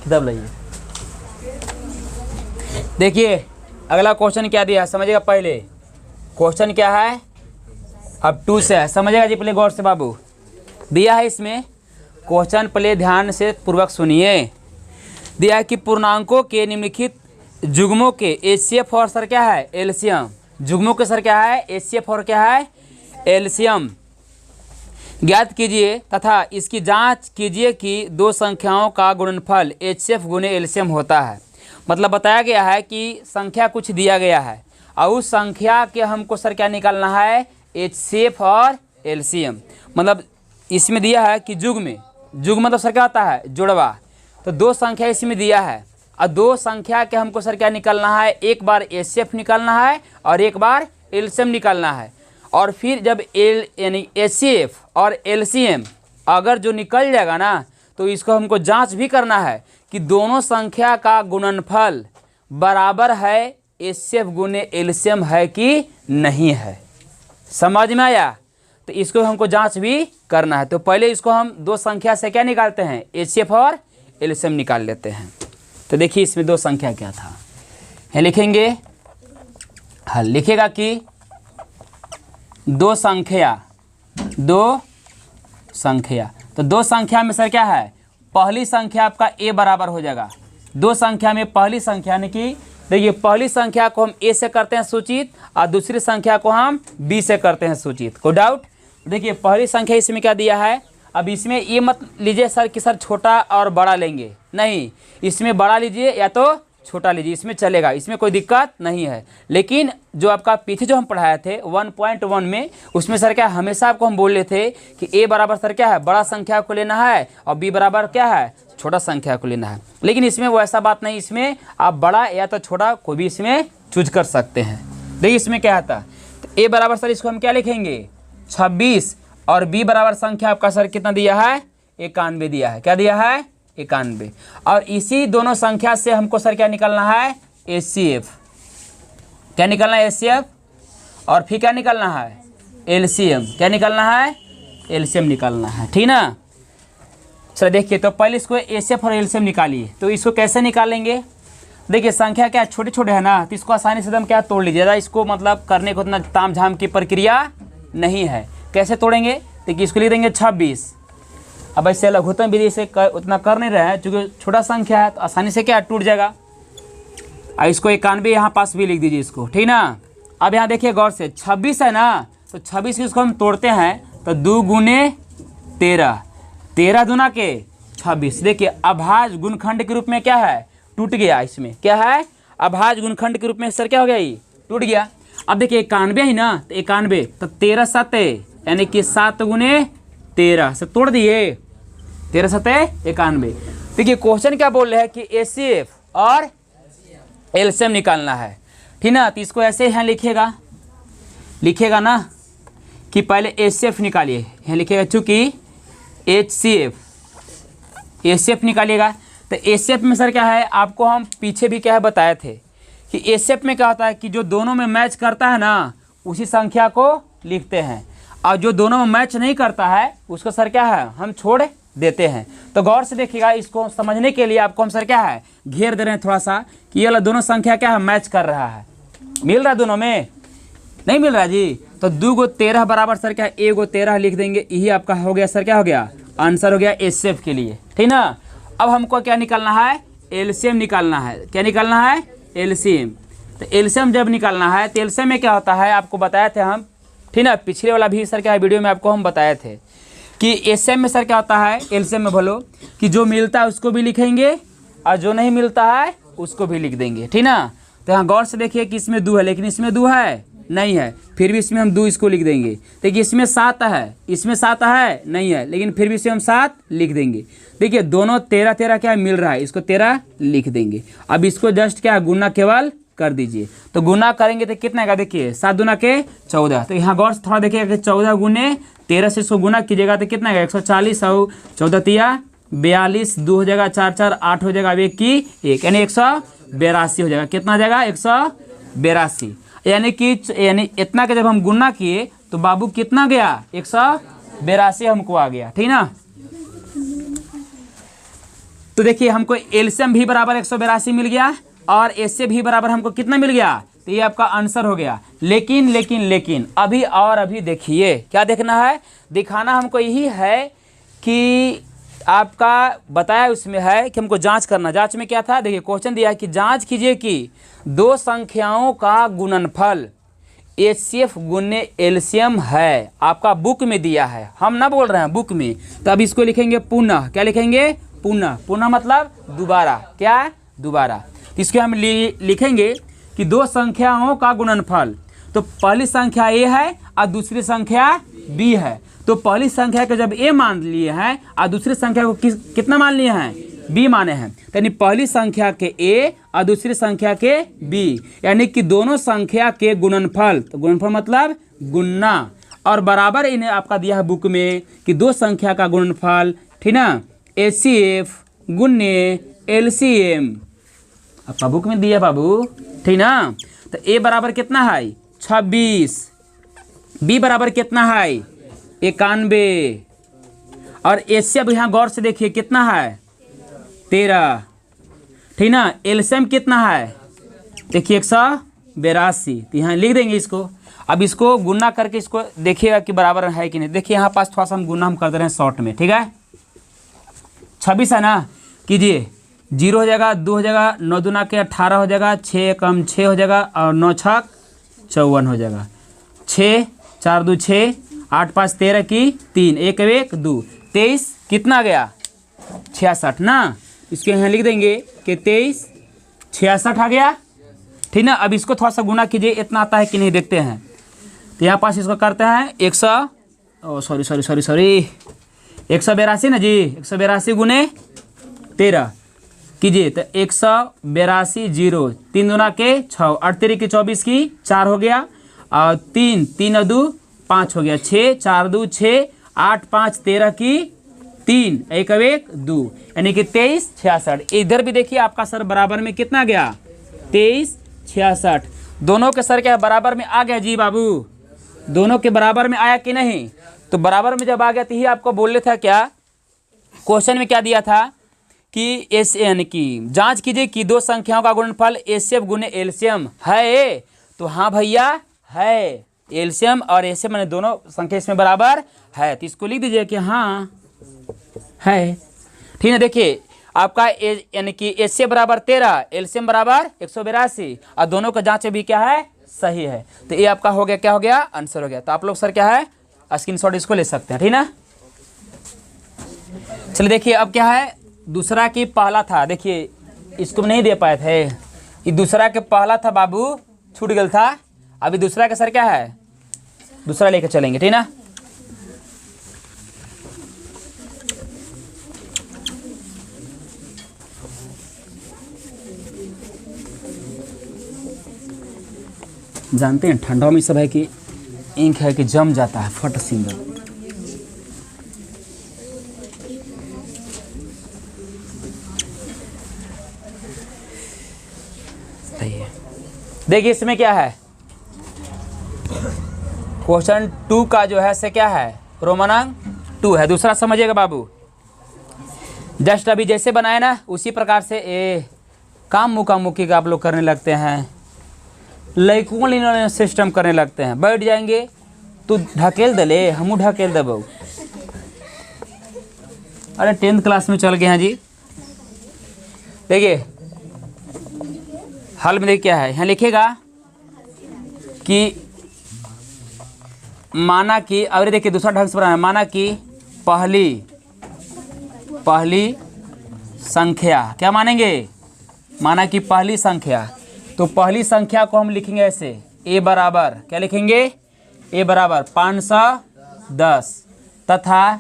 किताब लाइए। देखिए अगला क्वेश्चन क्या दिया समझिएगा। पहले क्वेश्चन क्या है? अब 2 से है, समझिएगा जी पहले गौर से बाबू। दिया है इसमें क्वेश्चन, पहले ध्यान से पूर्वक सुनिए। दिया है कि पूर्णांकों के निम्नलिखित जुग्मों के एचसीएफ और सर क्या है? एलसीएम। जुग्मों के सर क्या है? एचसीएफ और क्या है? एलसीएम ज्ञात कीजिए तथा इसकी जांच कीजिए कि 2 संख्याओं का गुणनफल एचसीएफ गुने एलसीएम होता है। मतलब बताया गया है कि संख्या कुछ दिया गया है और उस संख्या के हमको सर क्या निकालना है? एचसीएफ और एलसीएम। मतलब इसमें दिया है कि जुग्म मतलब सर क्या होता है, जुड़वा। तो 2 संख्या इसमें दिया है और 2 संख्या के हमको सर क्या निकालना है, एक बार एचसीएफ निकालना है और एक बार एलसीएम निकालना है। और फिर जब यानी एचसीएफ और एलसीएम अगर जो निकल जाएगा ना, तो इसको हमको जांच भी करना है कि दोनों संख्या का गुणनफल बराबर है एचसीएफ गुने एलसीएम है कि नहीं है। समझ में आया? तो इसको हमको जांच भी करना है। तो पहले इसको हम 2 संख्या से क्या निकालते हैं, एचसीएफ और एलसीएम निकाल लेते हैं। तो देखिए इसमें 2 संख्या क्या था, है लिखेंगे, हल लिखेगा कि 2 संख्या तो 2 संख्या में सर क्या है, पहली संख्या आपका ए बराबर हो जाएगा। 2 संख्या में पहली संख्या यानी कि देखिए पहली संख्या को हम ए से करते हैं सूचित और दूसरी संख्या को हम बी से करते हैं सूचित। कोई डाउट? देखिए पहली संख्या इसमें क्या दिया है, अब इसमें ये मत लीजिए सर कि सर छोटा और बड़ा लेंगे, नहीं, इसमें बड़ा लीजिए या तो छोटा लीजिए, इसमें चलेगा, इसमें कोई दिक्कत नहीं है। लेकिन जो आपका पीछे जो हम पढ़ाए थे 1.1 में, उसमें सर क्या हमेशा आपको हम बोल रहे थे कि ए बराबर सर क्या है, बड़ा संख्या को लेना है और बी बराबर क्या है, छोटा संख्या को लेना है। लेकिन इसमें वो ऐसा बात नहीं, इसमें आप बड़ा या तो छोटा कोई भी इसमें चूज कर सकते हैं। देखिए इसमें क्या आता है, तो ए बराबर सर इसको हम क्या लिखेंगे 26 और बी बराबर संख्या आपका सर कितना दिया है, 91 दिया है। क्या दिया है, 91। और इसी दोनों संख्या से हमको सर क्या निकालना है, एचसीएफ। क्या निकालना है, एचसीएफ। और फिर क्या निकालना है, एलसीएम। क्या निकालना है, एलसीएम निकालना है, ठीक ना। चलो देखिए, तो पहले इसको एचसीएफ और एलसीएम निकालिए। तो इसको कैसे निकालेंगे, देखिए संख्या क्या छोटे छोटे है ना, तो इसको आसानी से एकदम क्या तोड़ लीजिएगा। इसको मतलब करने को उतना ताम झाम की प्रक्रिया नहीं है। कैसे तोड़ेंगे, देखिए इसको लिख देंगे 26। अब ऐसे लघुत्तम विधि से उतना कर नहीं रहे हैं, चूँकि छोटा संख्या है तो आसानी से क्या टूट जाएगा। और इसको 91 यहाँ पास भी लिख दीजिए इसको, ठीक ना। अब यहाँ देखिए गौर से 26 है ना, तो 26 इसको हम तोड़ते हैं तो 2 गुने 13, 13 दूना के 26। देखिए अभाज्य गुणखंड के रूप में क्या है, टूट गया। इसमें क्या है, अभाज्य गुणखंड के रूप में सर क्या हो गया, ये टूट गया। अब देखिए 91 है ना, तो 91 तो 13 7 यानी कि 7 गुने 13 से तोड़ दिए, 13 7 91। देखिए क्वेश्चन क्या बोल रहे हैं कि एचसीएफ और एलसीएम निकालना है, ठीक ना। तो इसको ऐसे यहाँ लिखेगा ना कि पहले एचसीएफ निकालिए, यहाँ लिखेगा चूँकि एचसीएफ निकालिएगा। तो एचसीएफ में सर क्या है, आपको हम पीछे भी क्या है बताए थे कि एचसीएफ में क्या होता है कि जो दोनों में मैच करता है ना, उसी संख्या को लिखते हैं, और जो दोनों में मैच नहीं करता है उसको सर क्या है, हम छोड़ देते हैं। तो गौर से देखिएगा, इसको समझने के लिए आपको हम सर क्या है घेर दे रहे हैं थोड़ा सा कि ये वाला दोनों संख्या क्या है, मैच कर रहा है। मिल रहा है, दोनों में नहीं मिल रहा है जी। तो 2 को 13 बराबर सर क्या है, 1 को 13 लिख देंगे। यही आपका हो गया सर क्या हो गया, आंसर हो गया एचसीएफ के लिए, ठीक ना। अब हमको क्या निकालना है, एलसीएम निकालना है। क्या निकालना है, एलसीएम। तो एलसीएम जब निकालना है तो एलसीएम में क्या होता है, आपको बताए थे हम, ठीक ना। पिछले वाला भी सर क्या है वीडियो में आपको हम बताए थे कि एचसीएम में सर क्या होता है, एलसीएम में बोलो कि जो मिलता है उसको भी लिखेंगे और जो नहीं मिलता है उसको भी लिख देंगे, ठीक ना। तो यहाँ गौर से देखिए कि इसमें 2 है, लेकिन इसमें 2 है नहीं है, फिर भी इसमें हम 2 इसको लिख देंगे। देखिए इसमें 7 है, इसमें 7 है नहीं है, लेकिन फिर भी इसमें हम 7 लिख देंगे। देखिए दोनों 13 13 क्या मिल रहा है, इसको 13 लिख देंगे। अब इसको जस्ट क्या गुना केवल कर दीजिए। तो गुना करेंगे तो कितना आएगा, देखिए 7 दूना के 14। तो यहाँ गौर से थोड़ा देखिएगा कि 14 गुने 13 से इसको गुना कीजिएगा तो कितना आएगा 140 और 14 तिया 42, 2 हो जाएगा 4 4 8 हो जाएगा, अब 1 की 1 यानी 182 हो जाएगा। कितना आ जाएगा 182, यानी इतना के जब हम गुना किए तो बाबू कितना गया 182 हमको आ गया, ठीक ना। तो देखिए हमको एलसीएम भी बराबर 182 मिल गया और एचसीएफ भी बराबर हमको कितना मिल गया, तो ये आपका आंसर हो गया। लेकिन अभी देखिए क्या देखना है, दिखाना हमको यही है कि आपका बताया उसमें है कि हमको जांच करना। जांच में क्या था, देखिए क्वेश्चन दिया है कि जांच कीजिए कि 2 संख्याओं का गुणनफल एचसीएफ गुने एलसीएम है। आपका बुक में दिया है, हम ना बोल रहे हैं, बुक में। तो अब इसको लिखेंगे पुनः। क्या लिखेंगे, पुनः मतलब दोबारा, क्या दोबारा। इसके हम लिखेंगे कि 2 संख्याओं का गुणनफल, तो पहली संख्या ए है और दूसरी संख्या बी है। तो पहली संख्या के जब ए मान लिए हैं और दूसरी संख्या को कितना मान लिए हैं, बी माने हैं, यानी पहली संख्या के ए और दूसरी संख्या के बी, यानी कि दोनों संख्या के गुणनफल, तो गुणनफल मतलब गुणना, और बराबर इन्हें आपका दिया है बुक में कि दो संख्या का गुणनफल, ठीक ना, HCF गुने LCM आपका बुक में दिया बाबू, ठीक ना। तो ए बराबर कितना है 26, बी बराबर कितना है 91, और HCF यहाँ गौर से देखिए कितना है 13, ठीक ना। एलसीएम कितना है देखिए 182, तो यहाँ लिख देंगे इसको। अब इसको गुना करके इसको देखिएगा कि बराबर है कि नहीं। देखिए यहाँ पास थोड़ा सा हम गुना हम कर दे रहे हैं शॉर्ट में, ठीक है। 26 है ना, कीजिए 0 हो जाएगा, 2 हो जाएगा, 9 दूना के 18 हो जाएगा, 6 कम 6 हो जाएगा, और 9 छक 54 हो जाएगा, 6 4 2 6, 8 5 13 की 3, 1 1 2, 23 कितना गया 66 ना। इसके यहाँ लिख देंगे कि 23 66 आ गया, ठीक ना। अब इसको थोड़ा सा गुना कीजिए, इतना आता है कि नहीं देखते हैं। तो यहाँ पास इसको करते हैं 182 ना जी, 182 गुने 13 कीजिए, तो 182 0, 3 दूना के 6, 8 3 की 24 की 4 हो गया, और 3 3 2 5 हो गया, 6 4 2 6, 8 5 13 की 3, 1 1 2, यानी कि 23 66। इधर भी देखिए आपका सर बराबर में कितना गया 23 66, दोनों के सर क्या बराबर में आ गया जी बाबू, दोनों के बराबर में आया कि नहीं। तो बराबर में जब आ गया तो ही आपको बोल रहे था क्या, क्वेश्चन में क्या दिया था कि एन की जांच कीजिए कि दो संख्याओं का गुणनफल HCF गुने LCM है, तो हाँ भैया है, LCM और HCF मैंने दोनों संख्या इसमें बराबर है, तो इसको लिख दीजिए कि हाँ है, ठीक है। देखिए आपका यानी कि HCF बराबर 13, LCM बराबर 182, और दोनों का जांच भी क्या है सही है, तो ये आपका हो गया, क्या हो गया आंसर हो गया। तो आप लोग सर क्या है स्क्रीनशॉट इसको ले सकते हैं, ठीक ना। चलिए देखिए अब क्या है, दूसरा की पहला था, देखिए इसको नहीं दे पाए थे, ये दूसरा के पहला था बाबू, छूट गया था। अभी दूसरा का सर क्या है, दूसरा लेकर चलेंगे, ठीक ना। जानते हैं ठंडा में सब है कि इंक है कि जम जाता है फट सिंगल। देखिए इसमें क्या है, क्वेश्चन 2 का जो है से क्या है रोमनांक 2 है। दूसरा समझिएगा बाबू, जस्ट अभी जैसे बनाए ना उसी प्रकार से काम मुकामुकी का आप लोग करने लगते हैं, लैकुन सिस्टम करने लगते हैं। बैठ जाएंगे तो ढकेल दले, हमू ढकेल देबो। अरे 10th क्लास में चल गए हैं जी। देखिए हल में देखिए क्या है, यहाँ लिखेगा कि माना कि, और देखिए दूसरा ढंग से बनाना, माना कि पहली संख्या, क्या मानेंगे, माना कि पहली संख्या, तो पहली संख्या को हम लिखेंगे ऐसे, a बराबर क्या लिखेंगे, a बराबर 510, तथा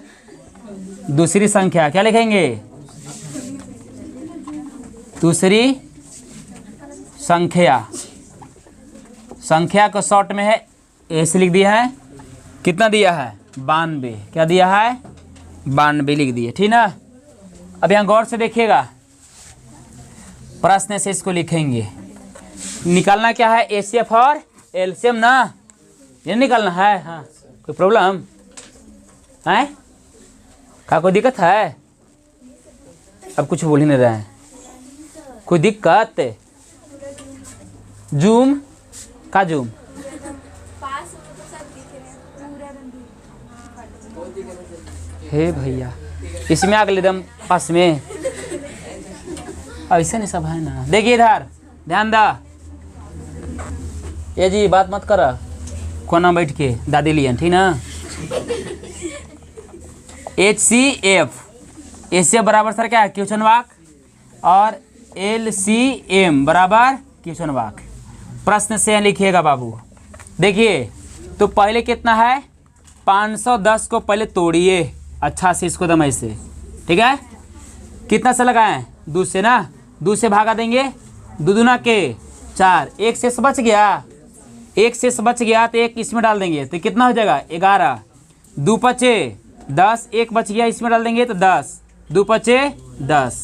दूसरी संख्या क्या लिखेंगे, दूसरी संख्या को शॉर्ट में है ऐसे लिख दिया है, कितना दिया है 92, क्या दिया है 92 लिख दिए, ठीक ना। अब यहाँ गौर से देखिएगा, प्रश्न से इसको लिखेंगे, निकालना क्या है HCF और LCM ना, ये निकालना है। हाँ कोई प्रॉब्लम है क्या, कोई दिक्कत है, अब कुछ बोल ही नहीं रहे हैं, कोई दिक्कत, जूम का जूम हे भैया, इसमें आग एकदम पास में, ऐसे नहीं सब है ना। देखिए इधर ध्यान दा, ये जी बात मत कर, कोना बैठ के दादी लियन, ठीक ना। HCF बराबर सर क्या है क्वेश्चन वाक, और LCM बराबर क्वेश्चन वाक। प्रश्न से लिखिएगा बाबू। देखिए तो पहले कितना है 510 को पहले तोड़िए अच्छा से, इसको दम ऐसे, ठीक है। कितना से लगाएं? 2 से ना, 2 से भागा देंगे, 2 दूना के 4, 1 शेष बच गया, 1 शेष बच गया तो 1 इसमें डाल देंगे तो कितना हो जाएगा 11, 2 पचे 10, 1 बच गया इसमें डाल देंगे तो 10, 2 पचे 10।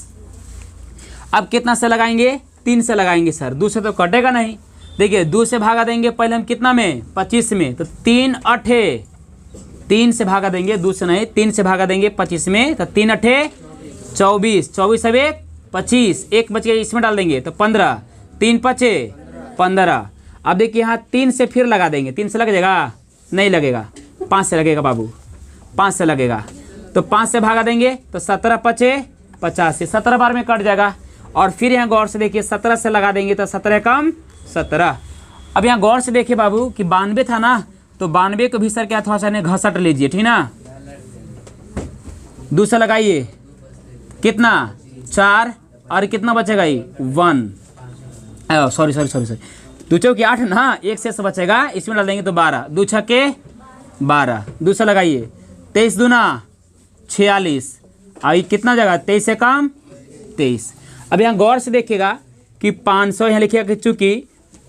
अब कितना से लगाएंगे? 3 से लगाएंगे सर, 2 से तो कटेगा नहीं। देखिए 2 से भागा देंगे पहले हम कितना में? 25 में, तो 3 अठे, 3 से भागा देंगे, 2 से नहीं, 3 से भागा देंगे 25 में, तो 3 अठे 24, 24 अब 1 25, 1 बच गया इसमें डाल देंगे तो 15, 3 पचे 15। अब देखिए यहाँ 3 से फिर लगा देंगे, 3 से लग जाएगा? नहीं लगेगा, 5 से लगेगा बाबू, 5 से लगेगा। तो 5 से भागा देंगे तो 17 पचे 50, 17 बार में कट जाएगा। और फिर यहाँ गौर से देखिए 17 से लगा देंगे तो 17 कम 17। अब यहाँ गौर से देखिए बाबू कि 92 था ना, तो 92 को भी सर क्या थोड़ा सा घसट लीजिए, ठीक ना। 2 से लगाइए कितना 4, और कितना बचेगा ये 1, सॉरी 2 चौकी 8 ना, 1 से बचेगा इसमें डाल देंगे तो 12, 2 छक्के 12, 2 से लगाइए 23 दूना 46, और कितना जगह 23 से कम 23। अब यहाँ गौर से देखिएगा कि 500 यहाँ लिखिएगा, चूँकि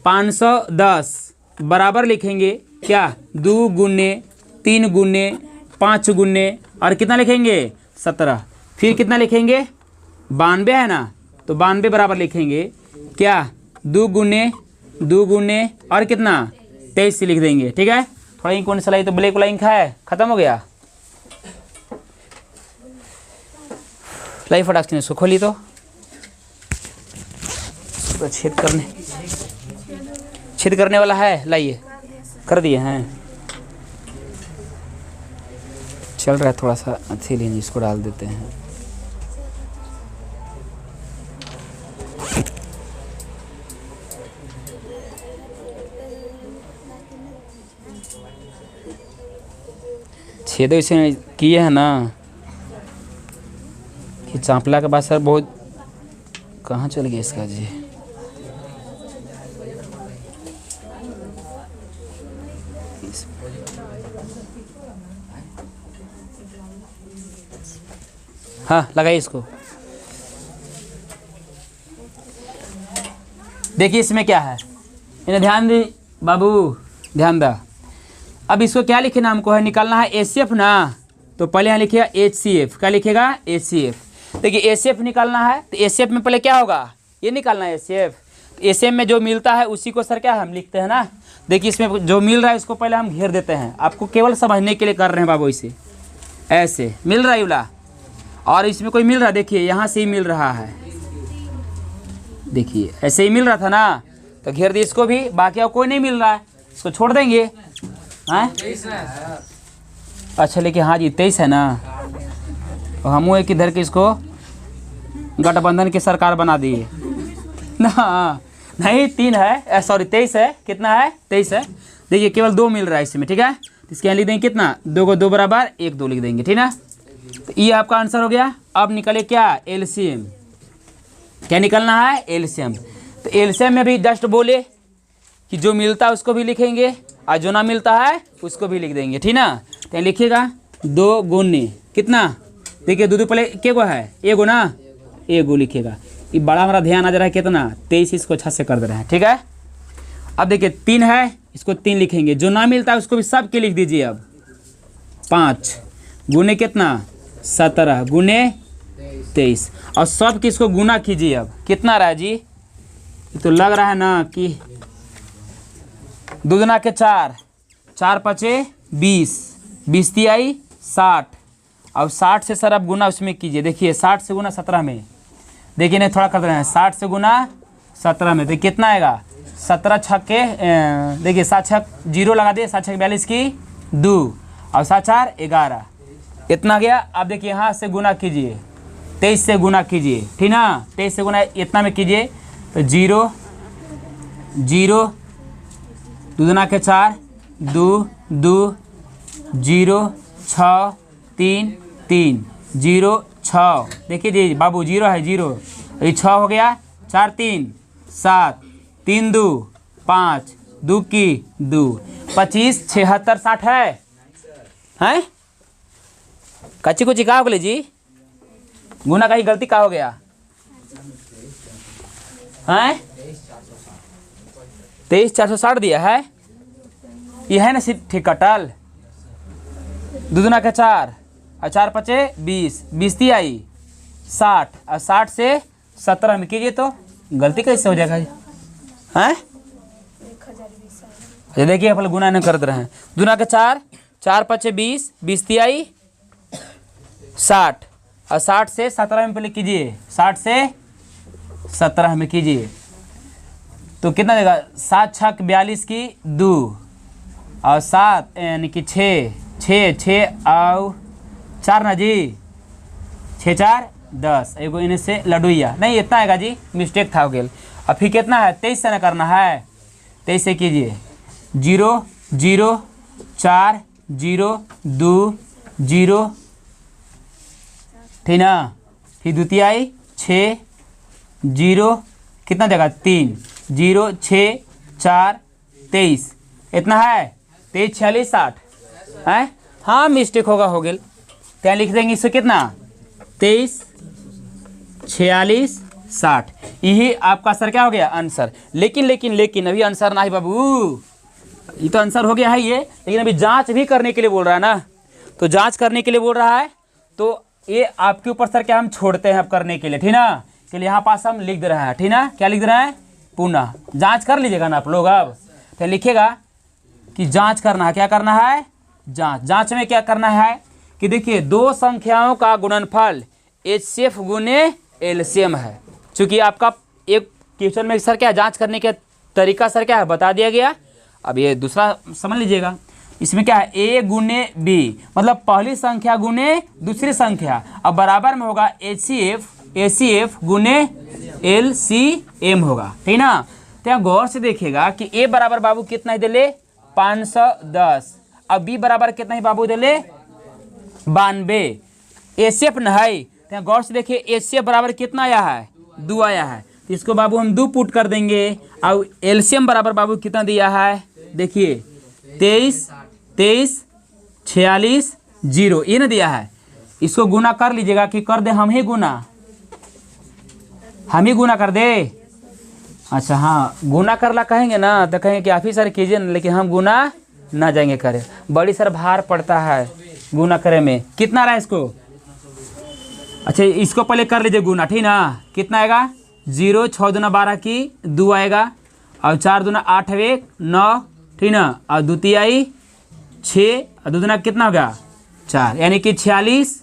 510 बराबर लिखेंगे क्या 2 गुने 3 गुने 5 गुने और कितना लिखेंगे 17, फिर कितना लिखेंगे 92 है ना, तो 92 बराबर लिखेंगे क्या 2 गुने और कितना 23 लिख देंगे, ठीक है। थोड़ा इंक कौन सा लाई तो ब्लैक वाला इंक है, खत्म हो गया। लाइफ फटाक इसको खोली तो छेद करने वाला है, लाइए कर दिए हैं, चल रहा है थोड़ा सा अच्छी लेंगे, इसको डाल देते हैं। छेद इसे किए हैं ना कि चांपला के बाद सर बहुत कहाँ चल गया इसका जी। हाँ लगाइए इसको। देखिए इसमें क्या है, इन्हें ध्यान दी बाबू, ध्यान दा। अब इसको क्या लिखना हमको है, निकालना है HCF ना, तो पहले यहाँ लिखिएगा HCF, क्या लिखिएगा HCF। देखिए HCF निकालना है तो HCF में पहले क्या होगा, ये निकालना है HCF। तो HCF में जो मिलता है उसी को सर क्या हम लिखते हैं ना। देखिए इसमें जो मिल रहा है इसको पहले हम घेर देते हैं, आपको केवल समझने के लिए कर रहे हैं बाबू। इसे ऐसे मिल रहा है वाला, और इसमें कोई मिल रहा है, देखिए यहाँ से ही मिल रहा है, देखिए ऐसे ही मिल रहा था ना, तो घेर दिए इसको भी। बाकी और कोई नहीं मिल रहा है, इसको छोड़ देंगे। हाँ अच्छा लेकिन हाँ जी 23 है ना, तो हम एक इधर के इसको गठबंधन की सरकार बना दिए ना। नहीं 3 है, सॉरी 23 है, कितना है 23 है। देखिए केवल 2 मिल रहा है इसमें, ठीक है। इसके यहाँ लिख देंगे कितना 2 को 2 बराबर 1 2 लिख देंगे, ठीक ना। तो ये आपका आंसर हो गया। अब निकले क्या LCM, क्या निकलना है LCM। तो LCM में भी जस्ट बोले कि जो मिलता है उसको भी लिखेंगे और जो ना मिलता है उसको भी लिख देंगे, ठीक ना। तो लिखिएगा 2 गुने कितना, देखिए 2 पहले के गो है, एगो ना, एगो लिखिएगा। ये बड़ा हमारा ध्यान आ जा रहा है कितना 23, इसको अच्छा से कर दे रहे हैं, ठीक है। अब देखिए 3 है, इसको 3 लिखेंगे, जो ना मिलता है उसको भी सब के लिख दीजिए। अब 5 गुने कितना 17 गुने 23, और सब किसको गुना कीजिए। अब कितना रहा है जी, तो लग रहा है ना कि 2 दुना के 4, 4 पचे 20, 20 तिहाई 60, अब 60 से सर अब गुना उसमें कीजिए। देखिए 60 से गुना 17 में, देखिए नहीं थोड़ा कर रहे हैं, 60 से गुना 17 में तो कितना आएगा 17 छक्के, देखिए 7 छक 0 लगा दिए, 7 छक 42 की 2, और 7 4 11, इतना गया। अब देखिए यहाँ से गुना कीजिए, 23 से गुना कीजिए, ठीक ना। 23 से गुना इतना में कीजिए तो 0 0, 2 दुना के 4 2 2 0 6 3 3 0 6, देखिए जी बाबू 0 है 0, ये 6 हो गया, 4 3 7 3 2 5 2 की 2, 25 76 60 है, हैं कच्ची कुची कहा हो गई जी, गुना का ही गलती कहा हो गया हैं, 23,460 दिया है, ये है ना ठीक कटल, दुगुना का 4 और 4 पचे 20, 20 ती आई 60 और 60 से 17 में कीजिए तो गलती कैसे हो जाएगा हैं। अच्छा देखिए अपन गुना नहीं कर रहे हैं, दुना का 4, 4 पचे 20, 20 ती आई 60 और 60 से 17 में पहले कीजिए, 60 से 17 में कीजिए तो कितना देगा, 7 छक 42 की 2 और 7 यानी कि 6 और 4 ना जी, 6 4 10, एगो इन्हें से लडुइया नहीं इतना आएगा जी, मिस्टेक था हो गया। अब फिर कितना है 23 से ना करना है, 23 से कीजिए 0 0 4 0 2 0 ठीक ना, फिर द्वितीय आई 6 0 कितना देगा 3 0 6 4 23 इतना है 23 46 60 है, हाँ मिस्टेक होगा हो गया, क्या लिख देंगे इससे कितना 23 46 60, यही आपका आंसर क्या हो गया आंसर। लेकिन अभी आंसर ना ही बाबू, ये तो आंसर हो गया है ये, लेकिन अभी जांच भी करने के लिए बोल रहा है ना, तो जांच करने के लिए बोल रहा है तो ये आपके ऊपर सर क्या हम छोड़ते हैं अब करने के लिए, ठीक ना, के लिए यहाँ पास हम लिख दे रहे हैं, ठीक ना, क्या लिख दे रहे हैं पुनः, जांच कर लीजिएगा ना आप लोग। अब तो लिखिएगा कि जांच करना है, क्या करना है जांच में क्या करना है कि देखिए दो संख्याओं का गुणनफल HCF गुने एलसीएम है। चूंकि आपका एक क्वेश्चन में सर क्या जांच करने का तरीका सर क्या है बता दिया गया, अब ये दूसरा समझ लीजिएगा, इसमें क्या है A गुने B मतलब पहली संख्या गुने दूसरी संख्या, अब बराबर में होगा ACF गुने LCM होगा, ठीक ना। तो यहाँ गौर से देखिएगा कि A बराबर बाबू कितना ही दे ले 510, अब B बराबर कितना ही बाबू दे ले 92, ACF न है तो यहाँ गौर से देखिए ACF बराबर कितना आया है 2 आया है, तो इसको बाबू हम 2 पुट कर देंगे, और LCM बराबर बाबू कितना दिया है देखिए 23 46 0 ये ना दिया है, इसको गुना कर लीजिएगा कि कर दे हम ही गुना कर दे। अच्छा हाँ गुना करला कहेंगे ना तो कहेंगे कि आप ही सर कीजिए ना, लेकिन हम गुना ना जाएंगे करे, बड़ी सर भार पड़ता है गुना करे में, कितना रहा इसको, अच्छा इसको पहले कर लीजिए गुना, ठीक ना, कितना आएगा 0 6 दूना 12 की 2 आएगा, और 4 दूना 8 1 9 ठीक ना, और द्वितीय आई 6 और दूना कितना होगा 4 यानी कि 46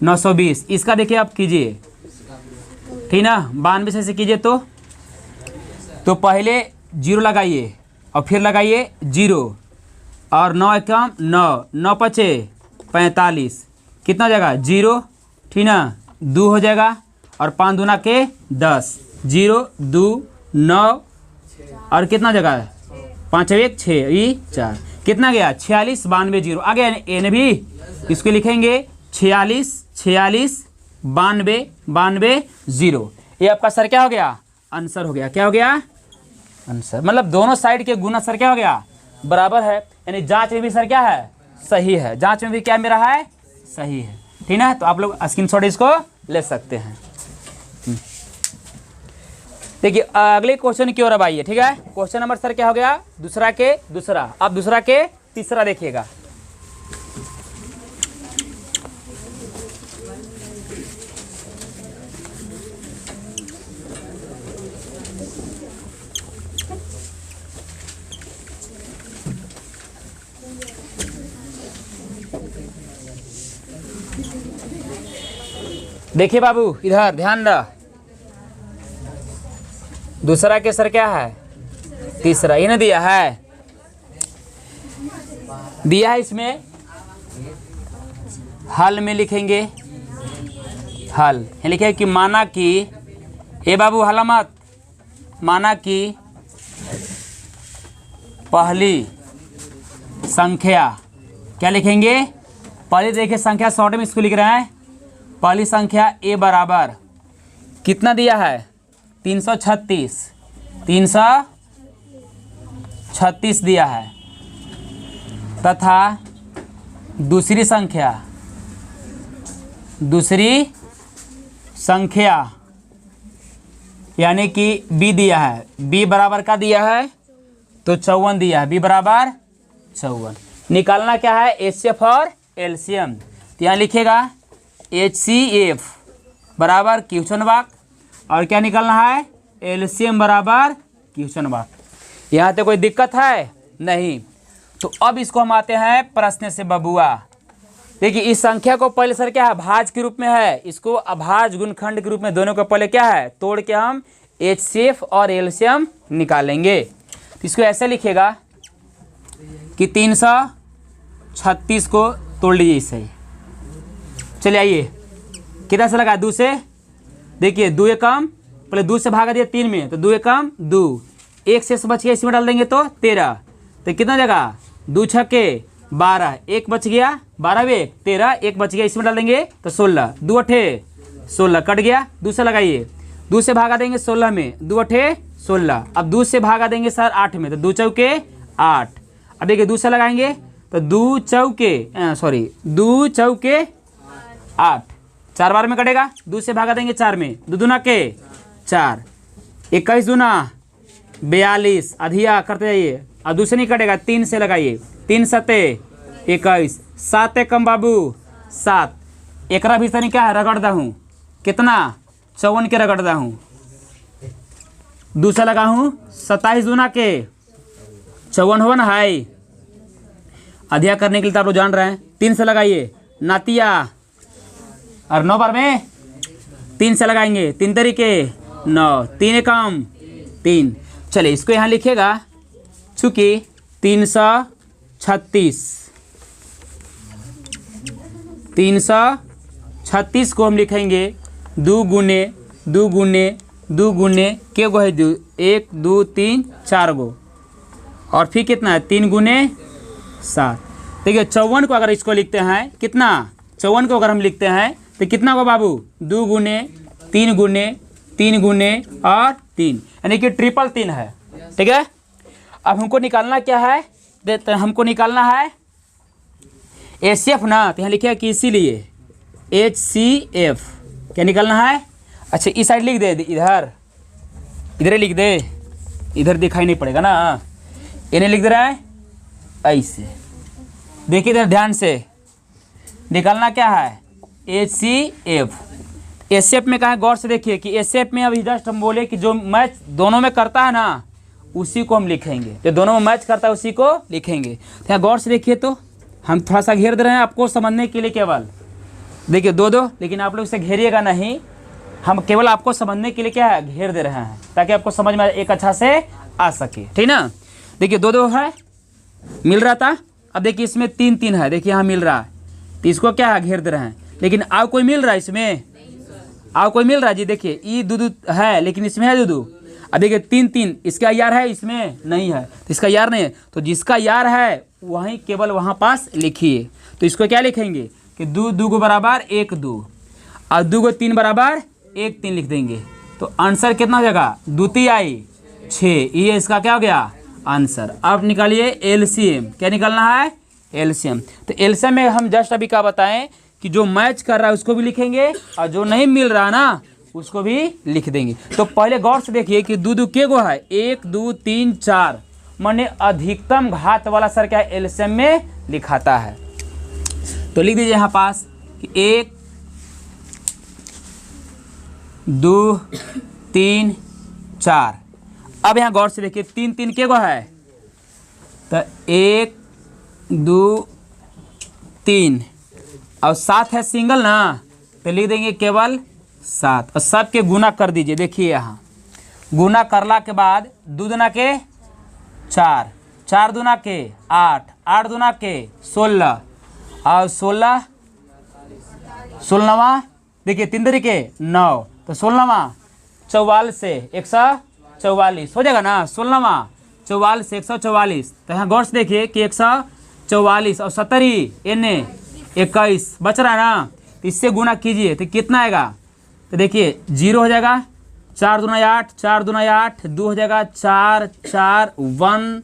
920, इसका देखिए आप कीजिए ठीक ना, 92 से कीजिए तो पहले 0 लगाइए और फिर लगाइए 0 और 9 एकम 9 पचे 45 कितना हो जाएगा 0 ठीक ना, 2 हो जाएगा और 5 दूना के 10 0 2 9 और कितना जगह 5 1 6 4 कितना गया 46 92 0 आ गया एन भी, इसको लिखेंगे 46 46 92 92 0, ये आपका सर क्या हो गया आंसर हो गया, क्या हो गया आंसर, मतलब दोनों साइड के गुना सर क्या हो गया बराबर है, यानी जांच में भी सर क्या है सही है, जांच में भी क्या मेरा है सही है, ठीक ना। तो आप लोग स्क्रीनशॉट इसको ले सकते हैं। देखिए अगले क्वेश्चन की ओर अब आइए, ठीक है, क्वेश्चन नंबर सर क्या हो गया दूसरा के दूसरा, अब दूसरा के तीसरा देखिएगा। देखिए बाबू इधर ध्यान रहा, दूसरा के सर क्या है तीसरा, ये ना दिया है इसमें हल में लिखेंगे, हल लिखे कि माना कि ए बाबू हलामत, माना कि पहली संख्या क्या लिखेंगे, पहले देखिए संख्या शॉर्ट में इसको लिख रहे हैं, पहली संख्या ए बराबर कितना दिया है 336 दिया है, तथा दूसरी संख्या यानी कि b दिया है, b बराबर का दिया है तो 54 दिया है, b बराबर 54। निकालना क्या है, HCF और एलसीएम। तो यहाँ लिखेगा HCF बराबर क्वेश्चन मार्क और क्या निकालना है, एलसीएम बराबर क्वेश्चन मार्क। यहाँ तो कोई दिक्कत है नहीं। तो अब इसको हम आते हैं प्रश्न से बबुआ। देखिए इस संख्या को पहले सर क्या है, भाज के रूप में है, इसको अभाज गुणखंड के रूप में दोनों को पहले क्या है तोड़ के हम HCF और एलसीएम निकालेंगे। तो इसको ऐसे लिखेगा कि 336 को तोड़ लीजिए इससे। चलिए आइए कितना से लगा, 2 से, देखिए 2 एकम पहले 2 से भागा दिया 3 में तो 2 एकम 2, 1 शेष बच गया इसमें डाल देंगे तो 13, तो कितना जगह 2 छक्के 12, 1 बच गया 12 में 13, 1 बच गया इसमें डाल देंगे तो 16, 2 अठे 16 कट गया, 2 से लगाइए, 2 से भागा देंगे 16 में, 2 अठे 16, अब 2 से भागा देंगे सर 8 में तो 2 चौके 8, अब देखिए 2 से लगाएंगे तो 2 चौके 8, 4 बार में कटेगा, 2 से भागा देंगे 4 में, 2 दूना के 4, 21 दूना 42, अधिया करते जाइए, अब 2 से नहीं कटेगा 3 से लगाइए, 3 सते 21, 7 एकम बाबू 7, एकरा भी सनी क्या है रगड़ता हूँ, कितना 54 के रगड़ता हूँ, 2 से लगा हूँ 27 दूना के 54 हो ना हाई, अधिया करने के लिए तो आप लोग जान रहे हैं, 3 से लगाइए नातिया, और 9 बार में 3 से लगाएंगे, 3 तरीके 9, 3 एकम 3। चलिए इसको यहाँ लिखेगा चूँकि 336 को हम लिखेंगे 2 गुने 2 गुने 2 गुने के गो है 2, 1 2 3 4 गो, और फिर कितना है 3 गुने 7। देखिए 54 को अगर इसको लिखते हैं कितना, 54 को अगर हम लिखते हैं तो कितना को बाबू 2 गुने 3 गुने 3 गुने और 3, यानी कि ट्रिपल 3 है। ठीक है, अब हमको निकालना क्या है, हमको निकालना है HCF ना, तो यहाँ लिखिए कि इसीलिए HCF क्या निकालना है। अच्छा इस साइड लिख दे, इधर लिख दे, इधर दिखाई नहीं पड़ेगा ना, इन्हें लिख दे रहा है ऐसे। देखिए इधर ध्यान से, निकालना क्या है HCF। HCF में कहा है गौर से देखिए कि HCF में अभी जस्ट हम बोले कि जो मैच दोनों में करता है ना उसी को हम लिखेंगे, जो दोनों में मैच करता है उसी को लिखेंगे। तो यहाँ गौर से देखिए, तो हम थोड़ा सा घेर दे रहे हैं आपको समझने के लिए केवल, देखिए 2-2, लेकिन आप लोग इसे घेरिएगा नहीं, हम केवल आपको समझने के लिए क्या है घेर दे रहे हैं ताकि आपको समझ में एक अच्छा से आ सके। ठीक ना, देखिए 2-2 है मिल रहा था, अब देखिए इसमें 3-3 है, देखिए यहाँ मिल रहा है, तो इसको क्या है घेर दे रहे हैं, लेकिन आओ कोई मिल रहा है इसमें, आओ कोई मिल रहा है जी, देखिए ये 2-2 है लेकिन इसमें है 2-2, अब देखिए 3-3 इसका यार है इसमें नहीं है, तो इसका यार नहीं है, तो जिसका यार है वहीं केवल वहाँ पास लिखिए। तो इसको क्या लिखेंगे कि 2 को बराबर 1 2 और 2 को 3 बराबर 1 3 लिख देंगे। तो आंसर कितना हो जाएगा, 2 आई 6, ये इसका क्या हो गया आंसर। अब निकालिए LCM, क्या निकालना है LCM। तो LCM में हम जस्ट अभी क्या बताएं कि जो मैच कर रहा है उसको भी लिखेंगे और जो नहीं मिल रहा ना उसको भी लिख देंगे। तो पहले गौर से देखिए कि 2 के गो है 1 2 3 4, माने अधिकतम घात वाला सर क्या LCM में लिखाता है। तो लिख दीजिए यहाँ पास कि 1 2 3 4। अब यहाँ गौर से देखिए 3 के गो है, तो 1 2 3 और 7 है सिंगल ना, तो लिख देंगे केवल 7 और सबके गुना कर दीजिए। देखिए यहाँ गुना करला के बाद 2 दूना के 4, 4 दूना के 8, 8 दूना के 16 और 16वां देखिए 3 तरीके 9, तो 16वां 44 से 144 हो जाएगा ना, 16वां 44 से 144। तो यहाँ गौर से देखिए कि 144 और 70 एने 21 बच रहा है ना, तो इससे गुना कीजिए तो कितना आएगा, तो देखिए 0 हो जाएगा, 4 दूना 8, 4 दूना 8, 2 हो जाएगा 4 4 1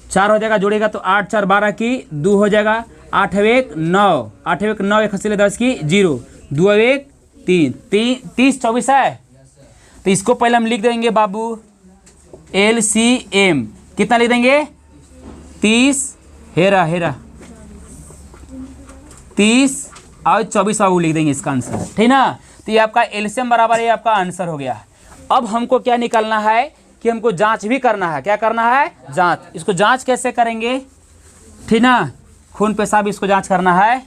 4 हो जाएगा, जोड़ेगा तो 8 4 12 की 2 हो जाएगा, 8 एक 9, 8 एक 9, 1 हंसी 10 की 0, 2 एक 3, 30 24 है। तो इसको पहले हम लिख देंगे बाबू LCM, कितना लिख देंगे 30, हेरा 30 और 24 बाबू लिख देंगे इसका आंसर, ठीक ना। तो ये आपका LCM बराबर ये आपका आंसर हो गया। अब हमको क्या निकालना है कि हमको जांच भी करना है। क्या करना है? जांच। इसको जांच कैसे करेंगे, ठीक ना, खून पेशाब इसको जांच करना है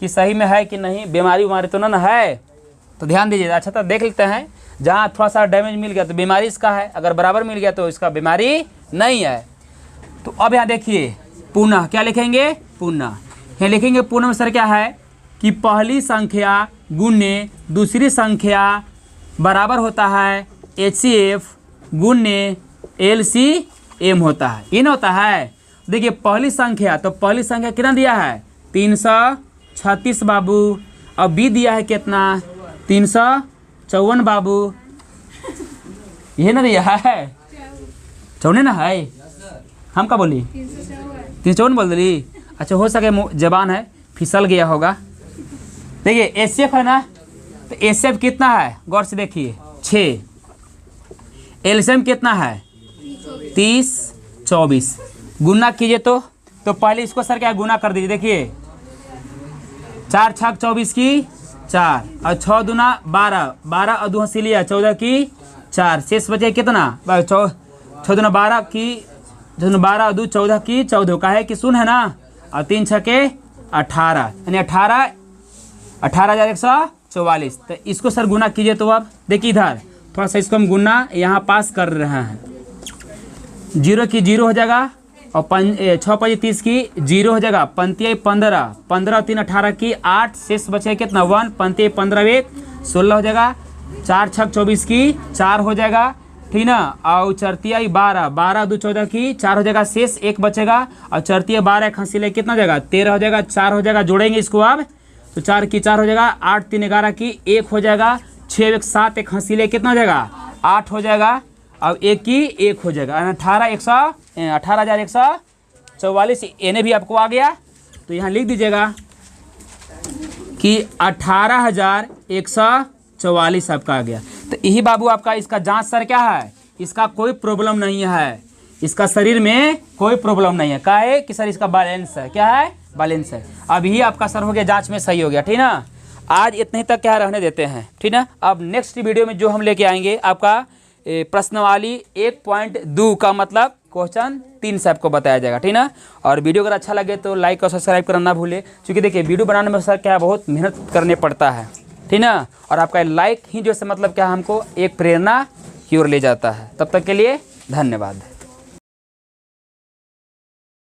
कि सही में है कि नहीं, बीमारी उमारी तो ना है। तो ध्यान दीजिए, अच्छा तो देख लेते हैं, जहाँ थोड़ा सा डैमेज मिल गया तो बीमारी इसका है, अगर बराबर मिल गया तो इसका बीमारी नहीं है। तो अब यहाँ देखिए पुनः क्या लिखेंगे, पुनः यहाँ लिखेंगे पुनः में सर क्या है कि पहली संख्या गुने दूसरी संख्या बराबर होता है HCF गुने LCM होता है, ये ना होता है। देखिए पहली संख्या, तो पहली संख्या कितना दिया है 336 बाबू, अब बी दिया है कितना 354 बाबू, ये ना दिया है 54 ना है, हम क्या बोली 354 बोल दी। अच्छा हो सके जबान है फिसल गया होगा। देखिए HCF है ना, तो HCF कितना है गौर से देखिए 6, LCM कितना है 30 24, गुना कीजिए तो पहले इसको सर क्या गुना कर दीजिए। देखिए 4 छक 24 की 4 और 6 दूना 12, 12 और 2 हंसी लिया 14 की 4, शेष बचे कितना 6 दूना 12 की 12 और 2 14 की 14 का है कि शून्य है ना, और 3 छके 18 यानी 18,144। तो इसको सर गुना कीजिए। तो अब देखिए इधर थोड़ा सा इसको हम गुना यहाँ पास कर रहे हैं, 0 की 0 हो जाएगा और 6 5 30 की 0 हो जाएगा, 5 15, 15 और 3 18 की 8, शेष बचे कितना 1, 5 15 1 16 हो जाएगा, 4 छक 24 की 4 हो जाएगा, ठीक ना, और 4 12, 12 2 14 की 4 हो जाएगा, शेष 1 बचेगा, और 4 12 1 हंसी ले कितना हो जाएगा 13 हो जाएगा, 4 हो जाएगा, जोड़ेंगे इसको अब तो 4 की 4 हो जाएगा, 8 3 11 की 1 हो जाएगा, 6 1 7 1 हंसी ले कितना हो जाएगा 8 हो जाएगा, अब 1 की 1 हो जाएगा, 18,144 एने भी आपको आ गया। तो यहाँ लिख दीजिएगा कि 18,144 आपका आ गया। तो यही बाबू आपका इसका जांच सर क्या है, इसका कोई प्रॉब्लम नहीं है, इसका शरीर में कोई प्रॉब्लम नहीं है। क्या है कि सर इसका बैलेंस है, क्या है बैलेंस है। अब ही आपका सर हो गया जांच में सही हो गया, ठीक ना। आज इतने ही तक क्या रहने देते हैं, ठीक ना। अब नेक्स्ट वीडियो में जो हम लेके आएंगे आपका प्रश्नवाली 1.2 का मतलब क्वेश्चन 3 से आपको बताया जाएगा, ठीक ना। और वीडियो अगर अच्छा लगे तो लाइक और सब्सक्राइब करना ना भूले, क्योंकि देखिए वीडियो बनाने में सर क्या बहुत मेहनत करने पड़ता है, ठीक ना। और आपका लाइक ही जो से मतलब क्या हमको एक प्रेरणा की ओर ले जाता है। तब तक के लिए धन्यवाद।